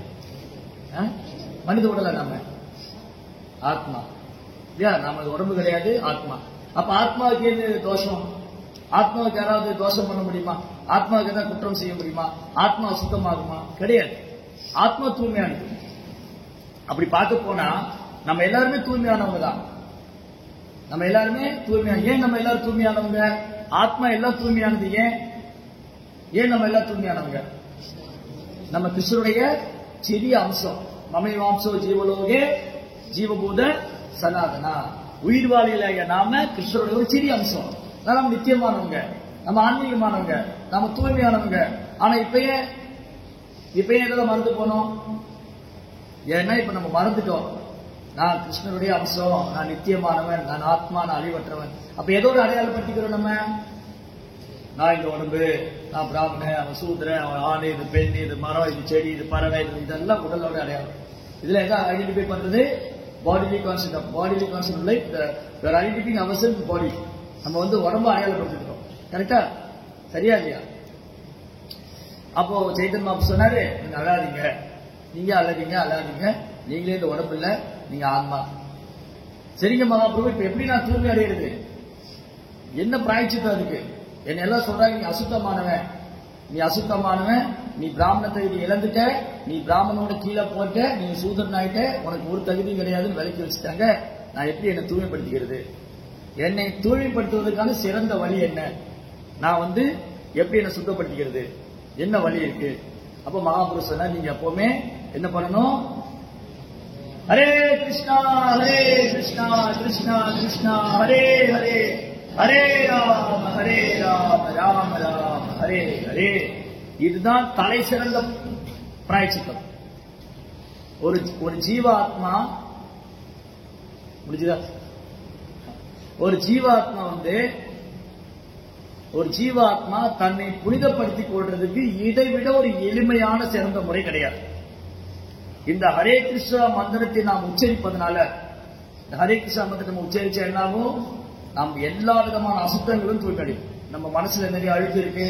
மனித உடல் நாம ஆத்மா இல்லையா? நாம உடம்பு கிடையாது, ஆத்மா. அப்ப ஆத்மாவுக்கு ஏது தோஷம்? ஆத்மாவுக்கு யாராவது தோஷம் பண்ண முடியுமா? ஆத்மாவுக்கு ஏதாவது குற்றம் செய்ய முடியுமா? ஆத்மா சுத்தமாகுமா? கிடையாது. ஆத்மா தூய்மையானது. அப்படி பார்க்க போனா நம்ம எல்லாருமே தூய்மையானவங்க தான். நம்ம எல்லாருமே தூய்மையான. ஏன் நம்ம எல்லாரும் தூய்மையானவங்க? ஆத்மா எல்லாம் தூய்மையானது. ஏன் ஏன் நம்ம எல்லாம் தூய்மையானவங்க? நம்ம கிருஷ்ணருடைய சிறிய அம்சம். மமை வாம்சோ ஜீவலோகே ஜீவபூத சனாதனா. உயிர்வாளிகளாக நாம கிருஷ்ணருடைய ஒரு சிறிய அம்சம். நம்ம நித்தியமானவங்க, நம்ம ஆன்மீகமானவங்க, நம்ம தூய்மையானவங்க. ஆனா இப்பயே இதெல்லாம் மறந்து போனோம். ஏன்னா இப்ப நம்ம மறந்துட்டோம், நான் கிருஷ்ணருடைய அம்சம், நான் நித்தியமானவன், நான் ஆத்மா, நான் அழிவற்றவன். அப்ப ஏதோ ஒரு அடையாளப்படுத்திக்கிறோம் நம்ம. நான் இந்த உடம்பு, நான் பிராமணன், அவன் சூத்திரன், அவன் ஆணு, இது பெண், இது மரம், இது செடி, இது பறவை, இதெல்லாம் உடலோட அடையாளம். இதுல எதா ஐடென்டிஃபை பண்றது? Bodily concept. Bodily concept like identifying ourself body. நம்ம வந்து உடம்பு அடையாளப்படுத்திக்கிறோம். கரெக்டா? சரியா இல்லையா? அப்போ சைத்தன்ய மாபு சொன்னாரு, நீங்க அழாதீங்க, நீங்க அழாதீங்க, நீங்களே இந்த உடம்பு இல்ல, நீங்க ஆன்மா. சரிங்க மகாபிரபு, இப்ப எப்படி நான் தூய்மை அடையிறது? என்ன பிராயச்சித்தம் அதுக்கு? என்ன எல்லாம் சொல்றாங்க, நீ அசுத்தமானவன், நீ அசுத்தமானவன், நீ பிராமணத்தை இழந்துட்ட, நீ பிராமணோட கீழே போட்ட, நீ சூதரன் ஆயிட்ட, உனக்கு ஒரு தகுதியும் கிடையாதுன்னு விலக்கி வச்சுட்டாங்க. நான் எப்படி என்னை தூய்மைப்படுத்திக்கிறது? என்னை தூய்மைப்படுத்துவதற்கான சிறந்த வழி என்ன? நான் வந்து எப்படி என்னை சுத்தப்படுத்திக்கிறது? என்ன வழி இருக்கு? அப்ப மகாபுருஷ சொன்னா, நீங்க எப்பவுமே என்ன பண்ணணும்? ஹரே கிருஷ்ணா கிருஷ்ணா கிருஷ்ணா ஹரே ஹரே, ஹரே ராம ராம ராம ஹரே ஹரே. இதுதான் தலை சிறந்த பிராயச்சித்தம். ஒரு ஜீவாத்மா முடிஞ்சுதா? ஒரு ஜீவாத்மா தன்னை புனிதப்படுத்திக் கொள்றதுக்கு இதைவிட ஒரு எளிமையான சிறந்த முறை கிடையாது. இந்த ஹரே கிருஷ்ணா மந்திரத்தை நாம் உச்சரிப்பதனால, ஹரே கிருஷ்ணா மந்திரத்தை நம்ம உச்சரிச்ச என்னாகும்? நாம் எல்லா விதமான அசுத்தங்களும் தூய்மையடையும். நம்ம மனசுல நிறைய அழுக்கு இருக்கு.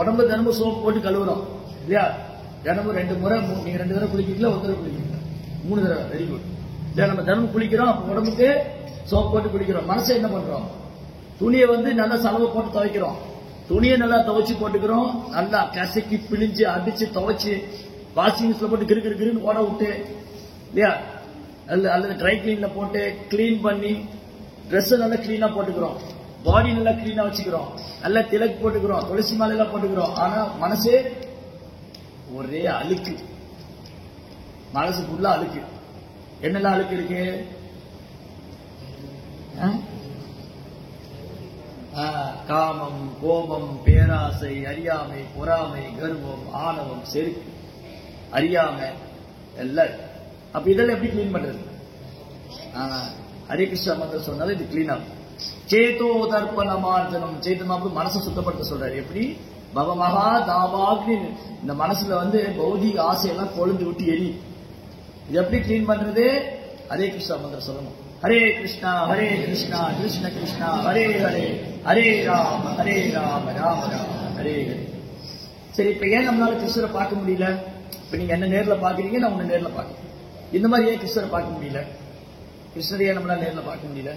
உடம்பு தினமும் சோப்பு போட்டு கழுவுறோம் இல்லையா? தினமும் 2 முறை, நீங்க 2 தடவை குளிக்கிறீங்களா, ஒரு தடவை குளிக்கிறீங்களா? 3 தடவை. Very good. இல்லையா? நம்ம தினமும் குளிக்கிறோம், அப்ப உடம்புக்கு சோப்பு போட்டு குளிக்கிறோம். மனசை என்ன பண்றோம்? துணியை வந்து நல்லா சலவை போட்டு துவைக்கிறோம், துணியை நல்லா துவைச்சு போட்டுக்கிறோம், நல்லா கசக்கி பிழிஞ்சு அடிச்சு துவைச்சு வாஷிங் மிஷின்ல போட்டு கிருன்னு ஓட விட்டு இல்லையா, அல்லது ட்ரை கிளீன்ல போட்டு கிளீன் பண்ணி ட்ரெஸ் நல்லா கிளீனா போட்டுக்கிறோம், பாடி நல்லா கிளீனா வச்சுக்கிறோம், நல்லா திலக்கு போட்டுக்கிறோம், துளசி மாலை எல்லாம் போட்டுக்கிறோம். ஆனா மனசு ஒரே அழுக்கு, மனசு ஃபுல்லா அழுக்கு. என்னெல்லாம் அழுக்கு இருக்கு? காமம், கோபம், பேராசை, அறியாமை, பொறாமை, கர்வம், ஆணவம், செருக்கு, அறியாமை எல்லாம். அப்ப இதெல்லாம் எப்படி கிளீன் பண்றது? ஹரே கிருஷ்ணா மந்திரம் சொன்னாலும் இது கிளீன் ஆகும். சேதோ தர்ப்பணமார்ஜனம். சேத்தமாப்பு மனசை சுத்தப்படுத்த சொல்றாரு. எப்படி? பவமகா தாவாக்னி. இந்த மனசுல வந்து பௌதிக ஆசையெல்லாம் கொழுந்து விட்டு எரி. இது எப்படி கிளீன் பண்றது? ஹரே கிருஷ்ணா மந்திரம் சொல்லணும். ஹரே கிருஷ்ணா கிருஷ்ணா கிருஷ்ணா ஹரே ஹரே, ஹரே ராம ராம ராம ஹரே ஹரே. சரி, இப்ப ஏன் நம்மளால கிருஷ்ணரை பார்க்க முடியல? இப்ப நீங்க என்ன நேர்ல பாக்குறீங்க, நான் உன்னை நேர்ல பாக்குறேன். இந்த மாதிரி ஏன் கிருஷ்ணரை பார்க்க முடியல? கிருஷ்ணரையே நம்மளால நேர்ல பார்க்க முடியல.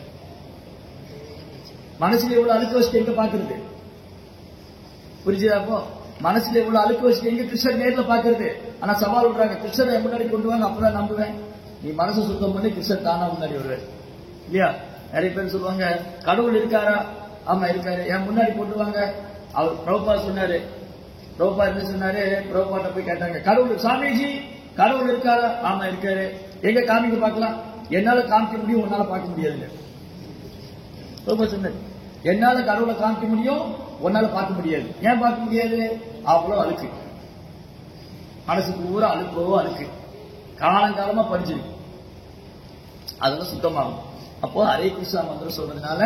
மனசுல எவ்வளவு அழுக்க வச்சுட்டு எங்க பாக்குறது? புரிஞ்சுதா? அப்போ மனசுல எவ்வளவு அழுக்க வச்சுட்டு எங்க கிருஷ்ணர் நேர்ல பாக்குறது? ஆனா சவால் விடுறாங்க, கிருஷ்ணரை முன்னாடி கொண்டு வாங்க, அப்பதான் நம்புவேன். நீ மனசு சுத்தம் பண்ணி கிருஷ்ணர் தானா முன்னாடி வருவார் இல்லையா? நிறைய பேர் சொல்லுவாங்க, கடவுள் இருக்காரா? ஆமா இருக்காரு, என் முன்னாடி கொண்டு வாங்க. அவர் பிரபுபா சொன்னாரு. பிரபுபா என்ன சொன்னாரு? பிரபுபாட்ட போய் கேட்டாங்க, கடவுள் சாமிஜி கடவுள் இருக்காரா? ஆமா இருக்காரு. எங்க காமிக்க பார்க்கலாம்? என்னால காமிக்க முடியும், உன்னால பார்க்க முடியாது. பிரபுபா சொன்னாரு, என்னால கடவுளை காமிக்க முடியும், உன்னால பார்க்க முடியாது. ஏன் பார்க்க முடியாது? அவ்வளவு அழுக்கு, மனசு பூரா அழுக்கு, காலங்காலமா படிச்சிருக்கு. அதெல்லாம் சுத்தமாகும். அப்போ ஹரே கிருஷ்ணா மந்திரம் சொல்றதுனால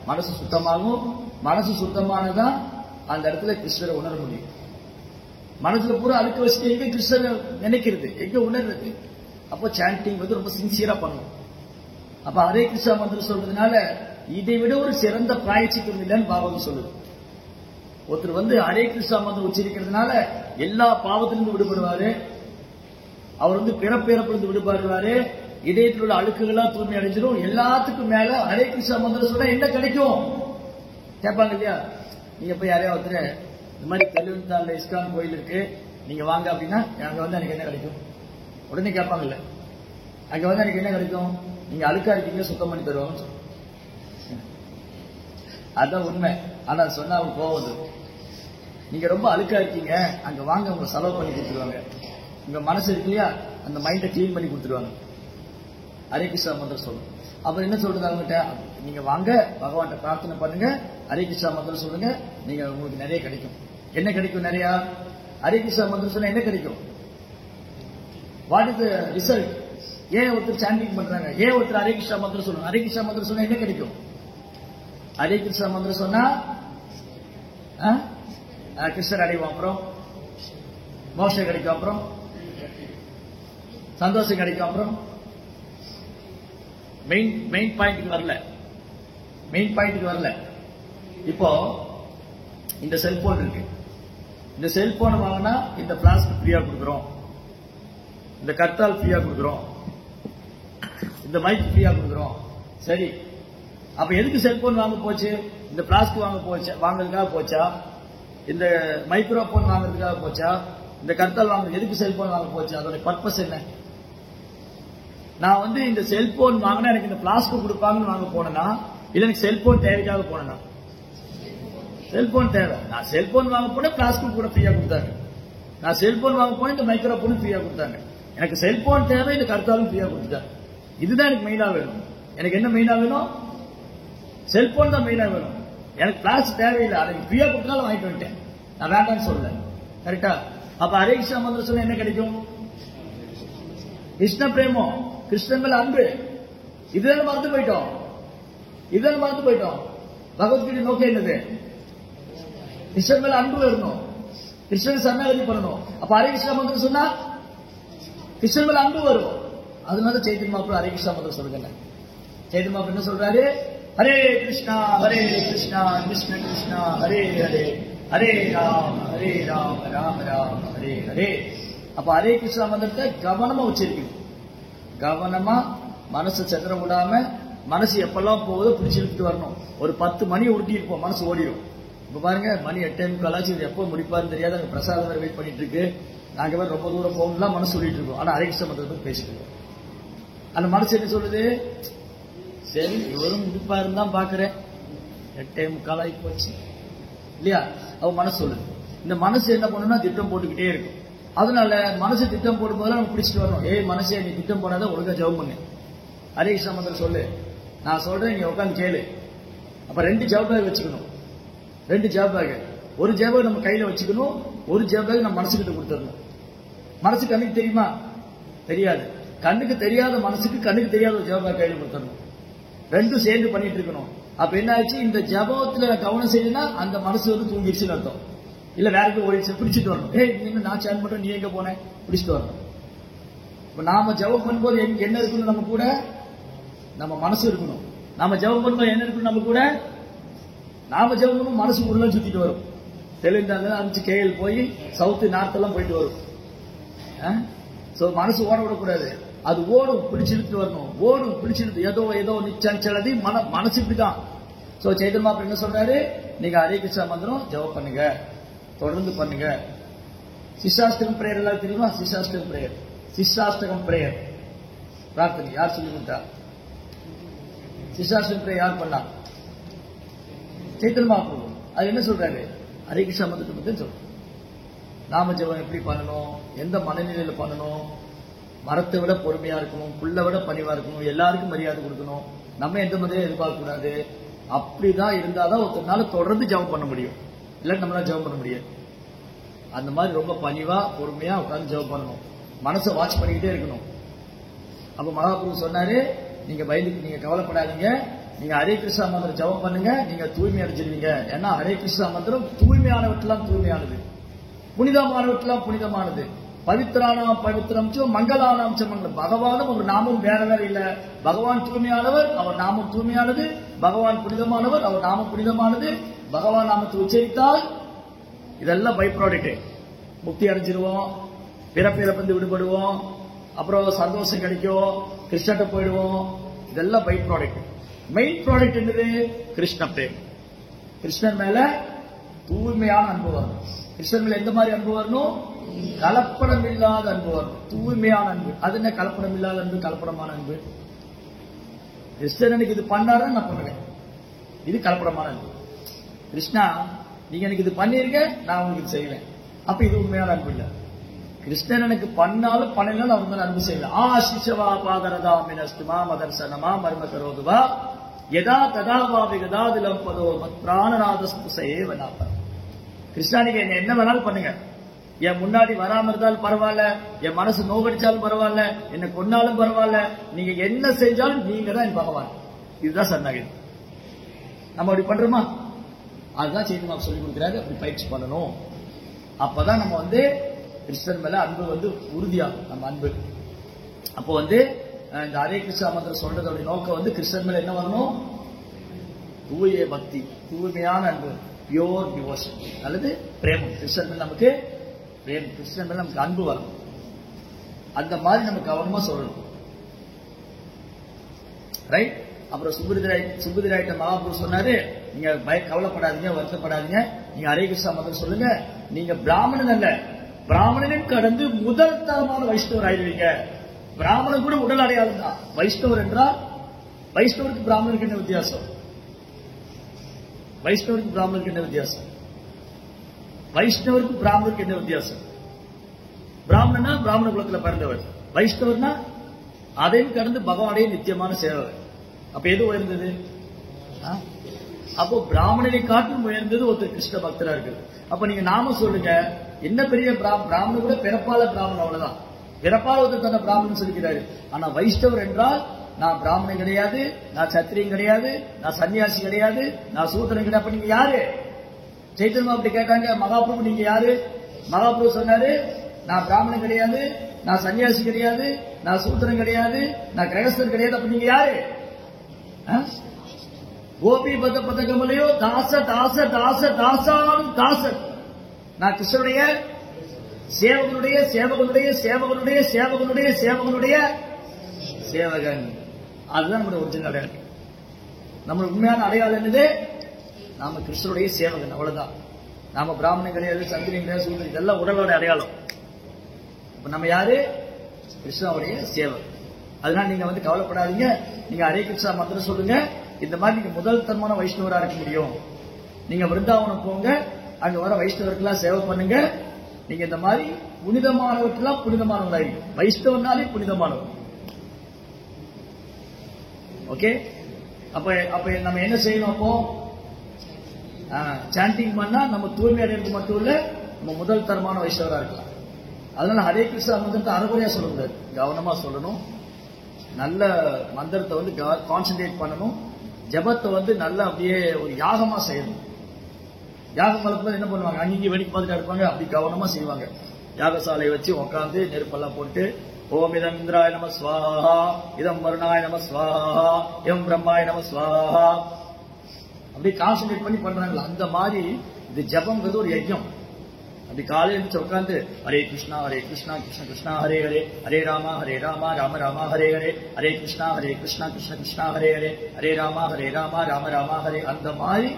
மனசு சுத்தமாகும். மனசு சுத்தமானதான் அந்த இடத்துல கிருஷ்ணரை உணர முடியும். மனசுல பூரா அழுக்க வச்சுட்டு எங்க கிருஷ்ணரை நினைக்கிறது, எங்க உணர்றது? அப்போ சாண்டிங் வந்து ரொம்ப சின்சியரா பண்ணணும். அப்ப ஹரே கிருஷ்ணா மந்திரம் சொல்றதுனால இதை விட ஒரு சிறந்த பிராயச்சித்தம் இல்லைன்னு பாபாவும் சொல்லுது. ஒருத்தர் வந்து ஹரே கிருஷ்ணா மந்திரம் உச்சரிக்கிறதுனால எல்லா பாவத்திலிருந்து விடுபடுவாரு. அவர் வந்து பிறப்பிறப்பிலிருந்து விடுபடுவாரு. இதயத்தில் உள்ள அழுக்குகளா தூய்மை அடைஞ்சிடும். எல்லாத்துக்கும் மேல ஹரே கிருஷ்ணா மந்திரம் சொன்னா என்ன கிடைக்கும் கேட்பாங்க இல்லையா? நீங்க போய் யாரையா ஒருத்தர் இந்த மாதிரி தெலுங்கானால இஸ்கான் கோயில் இருக்கு, நீங்க வாங்க அப்படின்னா, அங்க வந்து எனக்கு என்ன கிடைக்கும்? உடனே கேட்பாங்கல்ல, அங்க வந்து எனக்கு என்ன கிடைக்கும்? நீங்க அழுக்கா இருக்கீங்க, சுத்தம் பண்ணி தருவாங்க. அதான் உண்மை. ஆனா சொன்னா அவங்க போவது, நீங்க ரொம்ப அழுக்கா இருக்கீங்க, அங்க வாங்க, உங்க செலவு பண்ணி கொடுத்துருவாங்க. உங்க மனசு இருக்கு இல்லையா, அந்த மைண்டை கிளீன் பண்ணி கொடுத்துருவாங்க. ஹரே கிருஷ்ணா மந்திரம் சொல்லுங்க. அப்புறம் என்ன சொல்றது அவங்ககிட்ட? நீங்க வாங்க, பகவான்கிட்ட பிரார்த்தனை பண்ணுங்க, ஹரே கிருஷ்ணா மந்திரம் சொல்லுங்க, நீங்க உங்களுக்கு நிறைய கிடைக்கும். என்ன கிடைக்கும்? நிறைய. ஹரே கிருஷ்ணா மந்திரம் சொன்னா என்ன கிடைக்கும்? What is the result? ஏன் ஒருத்தர் சாண்டிங் பண்றாங்க? ஏன் ஒருத்தர் ஹரே கிருஷ்ணா மந்திரம் சொல்லணும்? ஹரே கிருஷ்ணா மந்திரம் சொன்னா என்ன கிடைக்கும்? ஹரே கிருஷ்ணா மந்திரம் சொன்னா கிருஷ்ணர் அடைவோம், அப்புறம் மோட்சம் கிடைக்கும், அப்புறம் சந்தோஷம் கிடைக்கும். அப்புறம் மெயின் பாயிண்ட்டுக்கு வரல. இப்போ இந்த செல்போன் இருக்கு. இந்த செல்போன் வாங்கினா இந்த பிளாஸ்டிக் ஃப்ரீயா கொடுக்குறோம், இந்த கர்த்தால் ஃப்ரீயா கொடுக்குறோம், இந்த மைக் ஃப்ரீயா கொடுக்குறோம். சரி, அப்ப எதுக்கு செல்போன் வாங்க போச்சு? இந்த பிளாஸ்டிக் வாங்குறதுக்காக போச்சா? இந்த மைக்ரோபோன் வாங்குறதுக்காக போச்சா? இந்த கர்த்தால் வாங்குறது எதுக்கு செல்போன் வாங்க போச்சு? அதோட பர்பஸ் என்ன? நான் வந்து இந்த செல்போன் வாங்கினா எனக்கு இந்த பிளாஸ்டிக் கொடுப்பாங்கன்னு வாங்க போனேன்னா, இல்ல எனக்கு செல்போன் தேவைக்காக போனேன்னா? செல்போன் தேவை. நான் செல்போன் வாங்க போனேன், பிளாஸ்டிக் கூட ஃப்ரீயா கொடுத்தாங்க. நான் செல்போன் வாங்க போனேன், இந்த மைக்ரோபோனும் ஃப்ரீயா கொடுத்தாங்க. எனக்கு செல்போன் தேவை, இந்த கர்த்தாலும் ஃப்ரீயா கொடுத்தாங்க. இதுதான் எனக்கு மெயினா வேணும். எனக்கு என்ன மெயினா வேணும்? செல்போன் தான் மெயினா வேணும். எனக்கு பிளாஸ்டிக் தேவையில்லை, அதை ஃப்ரீயா கொடுத்தாலும் வாங்கிட்டு வந்துட்டேன். நான் வேண்டாம்னு சொல்லல. கரெக்டா? அப்ப ஹரே கிருஷ்ணா மந்திரம் சொன்னா என்ன கிடைக்கும்? கிருஷ்ண பிரேமம், கிருஷ்ணன் மேல அன்பு. இதுதான் மறந்து போயிட்டோம். பகவத்கீதை நோக்கம் என்னது? கிருஷ்ணன் மேல அன்பு வரணும், கிருஷ்ணன் சரணாகதி பண்ணணும். அப்ப ஹரே கிருஷ்ணா மந்திரம் சொன்னா கிருஷ்ணன் மேல அன்பு வரும். அதனால சைத்தன்ய மகாபிரபு ஹரே கிருஷ்ணா மந்திரம் சொல்லுங்க. சைத்தன்ய மகாபிரபு என்ன சொல்றாரு? ஹரே கிருஷ்ணா கிருஷ்ண கிருஷ்ணா ஹரே ஹரே, ஹரே ராம ராம ராம ஹரே ஹரே. அப்ப ஹரே கிருஷ்ணா மந்திரத்தை கவனமா உச்சரிக்கணும். கவனமா மனசு செதற விடாம, மனசு எப்பெல்லாம் போகுதோ பிடிச்சி இழுத்துட்டு வரணும். ஒரு 10 மணி உருட்டி இருப்போம், மனசு ஓடிடும். இப்ப பாருங்க, மணி 8:45 இது எப்போ முடிப்பாருன்னு தெரியாது. அங்க பிரசாதம் வேற வெயிட் பண்ணிட்டு இருக்கு. நாங்க வேற ரொம்ப தூரம் போகணும்லாம் மனசு சொல்லிட்டு இருக்கோம். ஆனா ஹரே கிருஷ்ண மந்திரத்தை பத்தி பேசிட்டு இருக்கோம். அந்த மனசு என்ன சொல்லுது? சரி, இவரும் முடிப்பாருன்னு தான் பாக்குறேன், 8:45 ஆகி போச்சு இல்லையா? அவ மனசு சொல்லுது. இந்த மனசு என்ன பண்ணுன்னா திட்டம் போட்டுக்கிட்டே இருக்கும். அதனால மனசு திட்டம் போடும் போதெல்லாம் நம்ம பிடிச்சிட்டு வரணும். மனசே, நீ திட்டம் போடாத, ஒழுங்கா ஜெபம் பண்ணு, ஹரே கிருஷ்ணா மந்திரம் சொல்லு, நான் சொல்றேன், நீங்க உட்காந்து கேளு. அப்ப 2 ஜெப பேக் வச்சுக்கணும். 2 ஜெப பேக். ஒரு ஜெப பேக் நம்ம கையில வச்சுக்கணும், ஒரு ஜெப பேக் நம்ம மனசுக்கிட்ட கொடுத்துடணும். மனசு கண்ணுக்கு தெரியுமா? தெரியாது. கண்ணுக்கு தெரியாத மனசுக்கு கண்ணுக்கு தெரியாத ஒரு ஜெப பேக் கையில கொடுத்துடணும். 2 சேர்ந்து பண்ணிட்டு இருக்கணும். அப்ப என்ன ஆச்சு? இந்த ஜபத்துல கவனம் செய்யணும்னா அந்த மனசு வந்து தூங்கிடுச்சுன்னு அர்த்தம். இல்ல வேற எதுவும் ஓடிச்சு, பிடிச்சிட்டு வரணும். நீங்க நான் சேன் பண்றேன், நீ எங்க போன, பிடிச்சிட்டு வரணும். இப்ப நாம ஜபம் பண்ணும்போது என்ன இருக்குன்னு நம்ம கூட நம்ம மனசு இருக்கணும். நாம ஜெபம் பண்ணும்போது என்ன இருக்கணும்? நம்ம கூட நாம ஜெபம் பண்ணும் மனசு உள்ள சுத்திட்டு வரும். தெலுங்கானா அனுப்பிச்சு கேஎல் போய் சவுத்து நார்த் எல்லாம் போயிட்டு வரும். சோ மனசு ஓட விடக்கூடாது. அது ஓடும், பிடிச்சிருத்து வரணும். ஓடும், பிடிச்சிருத்து ஏதோ ஏதோ நிச்சலதி மனசு இப்படிதான். சோ சைதன்ய மகாபிரபு என்ன சொல்றாரு? நீங்க ஹரே கிருஷ்ணா மந்திரம் ஜெபம் பண்ணுங்க, தொடர்ந்து பண்ணுங்க. சிஷ்டாஷ்டகம் பிரேயர் எல்லாம் தெரியுமா? சிஷ்டாஷ்டகம் பிரேயர், சிஷ்டாஷ்டகம் பிரேயர் பிரார்த்தனை யார் சொல்லி கொடுத்தா? சிஷ்டாஷ்டகம் பிரேயர் யார் பண்ணா? சைதன்ய மகாபிரபு. அது என்ன சொல்றாரு? ஹரே கிருஷ்ணா மந்திரத்தை பத்தி சொல்றாரு. நாம ஜெபம் எப்படி பண்ணணும், எந்த மனநிலையில பண்ணணும், மரத்தை விட பொறுமையா இருக்கணும், புல்லை விட பணிவா இருக்கணும், எல்லாருக்கும் மரியாதை கொடுக்கணும், நம்ம எந்த மாதிரியும் எதிர்பார்க்க கூடாது. அப்படிதான் இருந்தாதான் ஒருத்தனால தொடர்ந்து ஜெபம் பண்ண முடியும். இல்லாட்டி நம்மளால ஜெபம் பண்ண முடியாது. அந்த மாதிரி ரொம்ப பணிவா பொறுமையா உட்கார்ந்து ஜெபம் பண்ணணும். மனசை வாட்ச் பண்ணிக்கிட்டே இருக்கணும். அப்ப மகாபிரபு சொன்னாரு, நீங்க பயந்துக்கு நீங்க கவலைப்படாதீங்க, நீங்க ஹரே கிருஷ்ணா மந்திரம் ஜெபம் பண்ணுங்க, நீங்க தூய்மை அடைஞ்சிருவீங்க. ஏன்னா ஹரே கிருஷ்ணா மந்திரம் தூய்மையானவற்றெல்லாம் தூய்மையானது, புனிதமானவற்றெல்லாம் புனிதமானது. பவித்ரானாம் பவித்ரம் மங்களானாம் மங்களம். பகவானும் ஒரு நாமம் வேற வேற இல்ல. பகவான் தூய்மையானவர், அவர் நாமம் தூய்மையானது. பகவான் புனிதமானவர், அவர் நாமம் புனிதமானது. பகவான் நாமத்தை உச்சரித்தால் இதெல்லாம் பை ப்ராடக்ட். முக்தி அடைஞ்சிருவோம், பிறப்பிறப்பந்து விடுபடுவோம், அப்புறம் சந்தோஷம் கிடைக்கும், கிருஷ்ணட்ட போயிடுவோம். இதெல்லாம் பை ப்ராடக்ட். மெயின் ப்ராடக்ட் என்னது? கிருஷ்ண பிரேம். கிருஷ்ணன் மேல தூய்மையான அன்பு வரணும். கிருஷ்ணன் மேல எந்த மாதிரி அன்பு வரணும்? கலப்படம் இல்லாத அன்பு வரணும், தூய்மையான அன்பு. அது என்ன கலப்படம் இல்லாத அன்பு, கலப்படமான அன்பு? கிருஷ்ணன் எனக்கு இது பண்ணாரு, நான் பண்ணுவேன், இது கலப்படமான அன்பு. கிருஷ்ணா நீங்க எனக்கு இது பண்ணிருக்க, நான் உங்களுக்கு இது செய்வேன், அப்ப இது உண்மையான அன்பு இல்ல. கிருஷ்ணன் எனக்கு பண்ணாலும் பண்ணலாம் அவர் மேல அன்பு செய்யல. ஆசிஷவா பாதரதா மினஸ்துமா மதர்சனமா மர்ம கரோதுவா யதா ததாவா விகதாதிலம் பதோ பிராணநாதஸ்து சேவனாப. கிருஷ்ணா நீங்க என்ன வேணாலும் பண்ணுங்க, என் முன்னாடி வராம இருந்தாலும் பரவாயில்ல, என் மனசு நோகடிச்சாலும் பரவாயில்ல, என்ன கொன்னாலும் பரவாயில்ல, நீங்க என்ன செஞ்சாலும் நீங்க தான் என் பகவான். இதுதான் சரணாகதி. நம்ம அப்படி பண்றோமா? அதுதான் சைதன்ய சொல்லி கொடுக்கிறாரு. அப்படி பயிற்சி பண்ணணும். அப்பதான் நம்ம கிருஷ்ணன் மேல அன்பு உறுதியாகும். நம்ம அன்பு அப்போ இந்த ஹரே கிருஷ்ணா மந்திரம் சொல்றதோட நோக்கம் கிருஷ்ணன் மேல என்ன வரணும்? தூய பக்தி, தூய்மையான அன்பு, பியோர் டிவோஷன் அல்லது பிரேமம். கிருஷ்ணன் மேல நமக்கு பிரேமம், கிருஷ்ணன் மேல நமக்கு அன்பு வரணும். அந்த மாதிரி நம்ம கவனமா சொல்லணும். ரைட். அப்புறம் சுபுதிராயிட்ட மகாபுரு சொன்னாரு, நீங்க கவலைப்படாதீங்க, வருத்தப்படாதீங்க, நீங்க ஹரே கிருஷ்ணா மந்திரம் சொல்லுங்க, நீங்க பிராமணன் அல்ல, பிராமணனும் கடந்து முதல் தரமான வைஷ்ணவர் ஆயிடுவீங்க. பிராமணன் கூட உடல் அடையாளம் தான். வைஷ்ணவர் என்றால் வைஷ்ணவருக்கு பிராமணருக்கு என்ன வித்தியாசம்? வைஷ்ணவருக்கு பிராமணருக்கு என்ன வித்தியாசம்? வைஷ்ணவருக்கு பிராமணருக்கு என்ன வித்தியாசம்? பிராமணனா பிராமண குலத்துல பிறந்தவர், வைஷ்ணவர்னா அதையும் கடந்து பகவானே நித்தியமான சேவகர். அப்ப எது உயர்ந்தது? அப்போ பிராமணனை காட்டும் உயர்ந்தது ஒருத்தர் கிருஷ்ண பக்தரா இருக்குது. அப்ப நீங்க நாம சொல்லுங்க, என்ன பெரிய பிராமணன் கூட பிறப்பால பிராமணன், அவ்வளவுதான். பிறப்பால ஒருத்தர் தன்னை பிராமணன் சொல்லிக்கிறாரு. ஆனா வைஷ்ணவர் என்றால் நான் பிராமணன் கிடையாது, நான் சத்திரியன் கிடையாது, நான் சன்னியாசி கிடையாது, நான் சூத்திரன் கிடையாது. அப்ப நீங்க யாரு? சைத்தன்யா அப்படி கேட்டாங்க, மகாபிரபு நீங்க யாரு? மகாபிரபு சொன்னாரு, நான் பிராமணன் கிடையாது, நான் சன்னியாசி கிடையாது, நான் சூத்திரன் கிடையாது, நான் கிரகஸ்தர் கிடையாது. அப்ப நீங்க யாரு? கோபி பத பதகமலையோ தாச தாச தாச தாசானும் தாசன். நான் கிருஷ்ணனுடைய சேவகனுடைய சேவகனுடைய சேவகனுடைய சேவகனுடைய சேவகனுடைய சேவகன். அதுதான் நம்முடைய ஒரிஜினல் அடையாளம். நம்ம உண்மையான அடையாளம் என்னது? நாம கிருஷ்ணனுடைய சேவகன், அவ்வளவுதான். நாம பிராமணன் கிடையாது, சந்திரன் கிடையாது, சூரியன், இதெல்லாம் உடலோட அடையாளம். இப்ப நம்ம யாரு? கிருஷ்ணனுடைய சேவகன். அதனால நீங்க கவலைப்படாதீங்க, நீங்க ஹரே கிருஷ்ணா மந்திரம் சொல்லுங்க. இந்த மாதிரி நீங்க முதல் தரமான வைஷ்ணவரா இருக்க முடியும். நீங்க விருந்தாவனம் போங்க, அங்க வர வைஷ்ணவர்களா சேவை பண்ணுங்க. நீங்க இந்த மாதிரி புனிதமானவர்களா புனிதமானவராயிருக்கும். வைஷ்ணவனாலே புனிதமானவர். ஓகே. அப்ப நம்ம என்ன செய்யணும்? அப்போ சாண்டிங் பண்ணா நம்ம தூய்மை அடைறது மட்டும் இல்ல, நம்ம முதல் தரமான வைஷ்ணவரா இருக்கலாம். அதனால ஹரே கிருஷ்ணா மந்திரத்தை அரைகுறையா சொல்லக்கூடாது, கவனமா சொல்லணும். நல்ல மந்திரத்தை கான்சென்ட்ரேட் பண்ணணும். ஜபத்தை நல்லா அப்படியே ஒரு யாகமா செய்யணும். யாகம் வளர்ப்பு என்ன பண்ணுவாங்க? அங்கேயும் வெடிக்க பார்த்துட்டு இருப்பாங்க, அப்படி கவனமா செய்வாங்க. யாகசாலையை வச்சு உட்காந்து நெருப்பெல்லாம் போட்டு ஓம் இதம் இந்திராய நம ஸ்வாஹா, இதம் வருணாய நம ஸ்வாஹா, எம் பிரம்மாய நம ஸ்வாஹா. அப்படி கான்சன்ட்ரேட் பண்ணி பண்றாங்களா, அந்த மாதிரி இது ஜபம்ங்கிறது ஒரு யஜ்ஞம். அப்படி காலையில் எழுந்து உட்காந்து ஹரே கிருஷ்ணா கிருஷ்ண கிருஷ்ணா ஹரே ஹரே, ஹரே ராமா ராம ராமா ஹரே ஹரே, ஹரே கிருஷ்ணா கிருஷ்ண கிருஷ்ணா ஹரே ஹரே, ஹரே ராமா ராம ராமா ஹரே. அந்த மாதிரி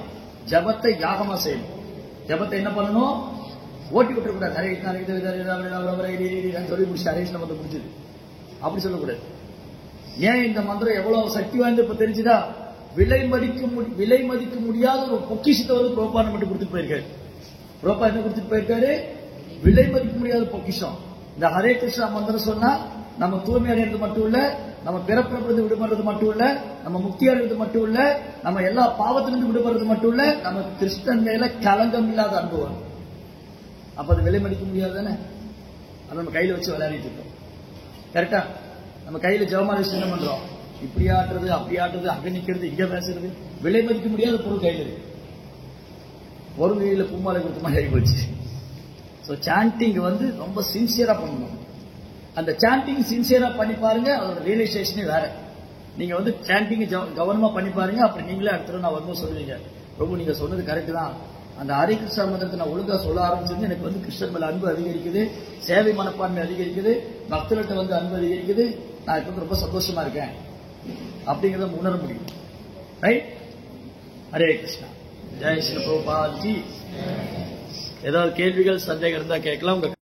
ஜபத்தை யாகமா செய்யணும். ஜபத்தை என்ன பண்ணணும், ஓட்டி விட்டுறக்கூடாது. ஹரே கிருஷ்ணா சொல்லி முடிச்சு ஹரே கிருஷ்ண மந்திரம் முடிச்சது அப்படி சொல்லக்கூடாது. ஏன் இந்த மந்திரம் எவ்வளவு சக்தி வாய்ந்து இப்ப தெரிஞ்சுதா? விலை மதிக்க முடியாத ஒரு பொக்கிஷத்தை வந்து புரோபானம் மட்டும் கொடுத்துட்டு போயிருக்காரு. புரோபா என்ன கொடுத்துட்டு போயிருக்காரு? விலை மதிக்க முடியாத பொக்கிஷம். இந்த ஹரே கிருஷ்ணா மந்திரம் சொன்னா நம்ம தூய்மை அடைகிறது மட்டும் இல்ல, நம்ம பிறப்பிலிருந்து விடுபடுறது மட்டும் இல்ல, நம்ம முக்தி அடைகிறது மட்டும் இல்ல, நம்ம எல்லா பாவத்திலிருந்து விடுபடுறது மட்டும் இல்ல, நம்ம கிருஷ்ணன் மேல கலங்கம் இல்லாத அனுபவம். அப்ப அது விலை மதிக்க முடியாது தானே? அதை நம்ம கையில வச்சு விளையாடிட்டு இருக்கோம். கரெக்டா? நம்ம கையில ஜெபமாலை வச்சு என்ன பண்றோம்? இப்படி ஆட்டுறது, அப்படி ஆட்டுறது, அங்க நிக்கிறது, இங்க பேசுறது. விலை மதிக்க முடியாத பொருள் கையில் இருக்கு. ஒரு கையில பூமாலை கொடுத்த மாதிரி ஆகி போச்சு. ஸோ சாண்டிங் வந்து ரொம்ப சின்சியரா பண்ணணும். அந்த சாண்டிங் சின்சியரா பண்ணி பாருங்க, அதோட ரியலைசேஷனே வேற. நீங்க வந்து சாண்டிங் கவனமா பண்ணி பாருங்க, அப்புறம் நீங்களே அடுத்த நான் வரும்போது சொல்லுவீங்க, பிரபு நீங்க சொன்னது கரெக்ட் தான், அந்த ஹரே கிருஷ்ணா மந்திரத்தை நான் ஒழுங்கா சொல்ல ஆரம்பிச்சிருந்து எனக்கு வந்து கிருஷ்ணன் மேல அன்பு அதிகரிக்குது, சேவை மனப்பான்மை அதிகரிக்குது, பக்தர்கிட்ட வந்து அன்பு அதிகரிக்குது, நான் இப்ப வந்து ரொம்ப சந்தோஷமா இருக்கேன் அப்படிங்கறத உணர முடியும். ரைட்? ஹரே கிருஷ்ணா. ஜெய் ஸ்ரீ பிரபுபாத் ஜி. ஏதாவது கேள்விகள் சந்தேகம் இருந்தா கேட்கலாம்.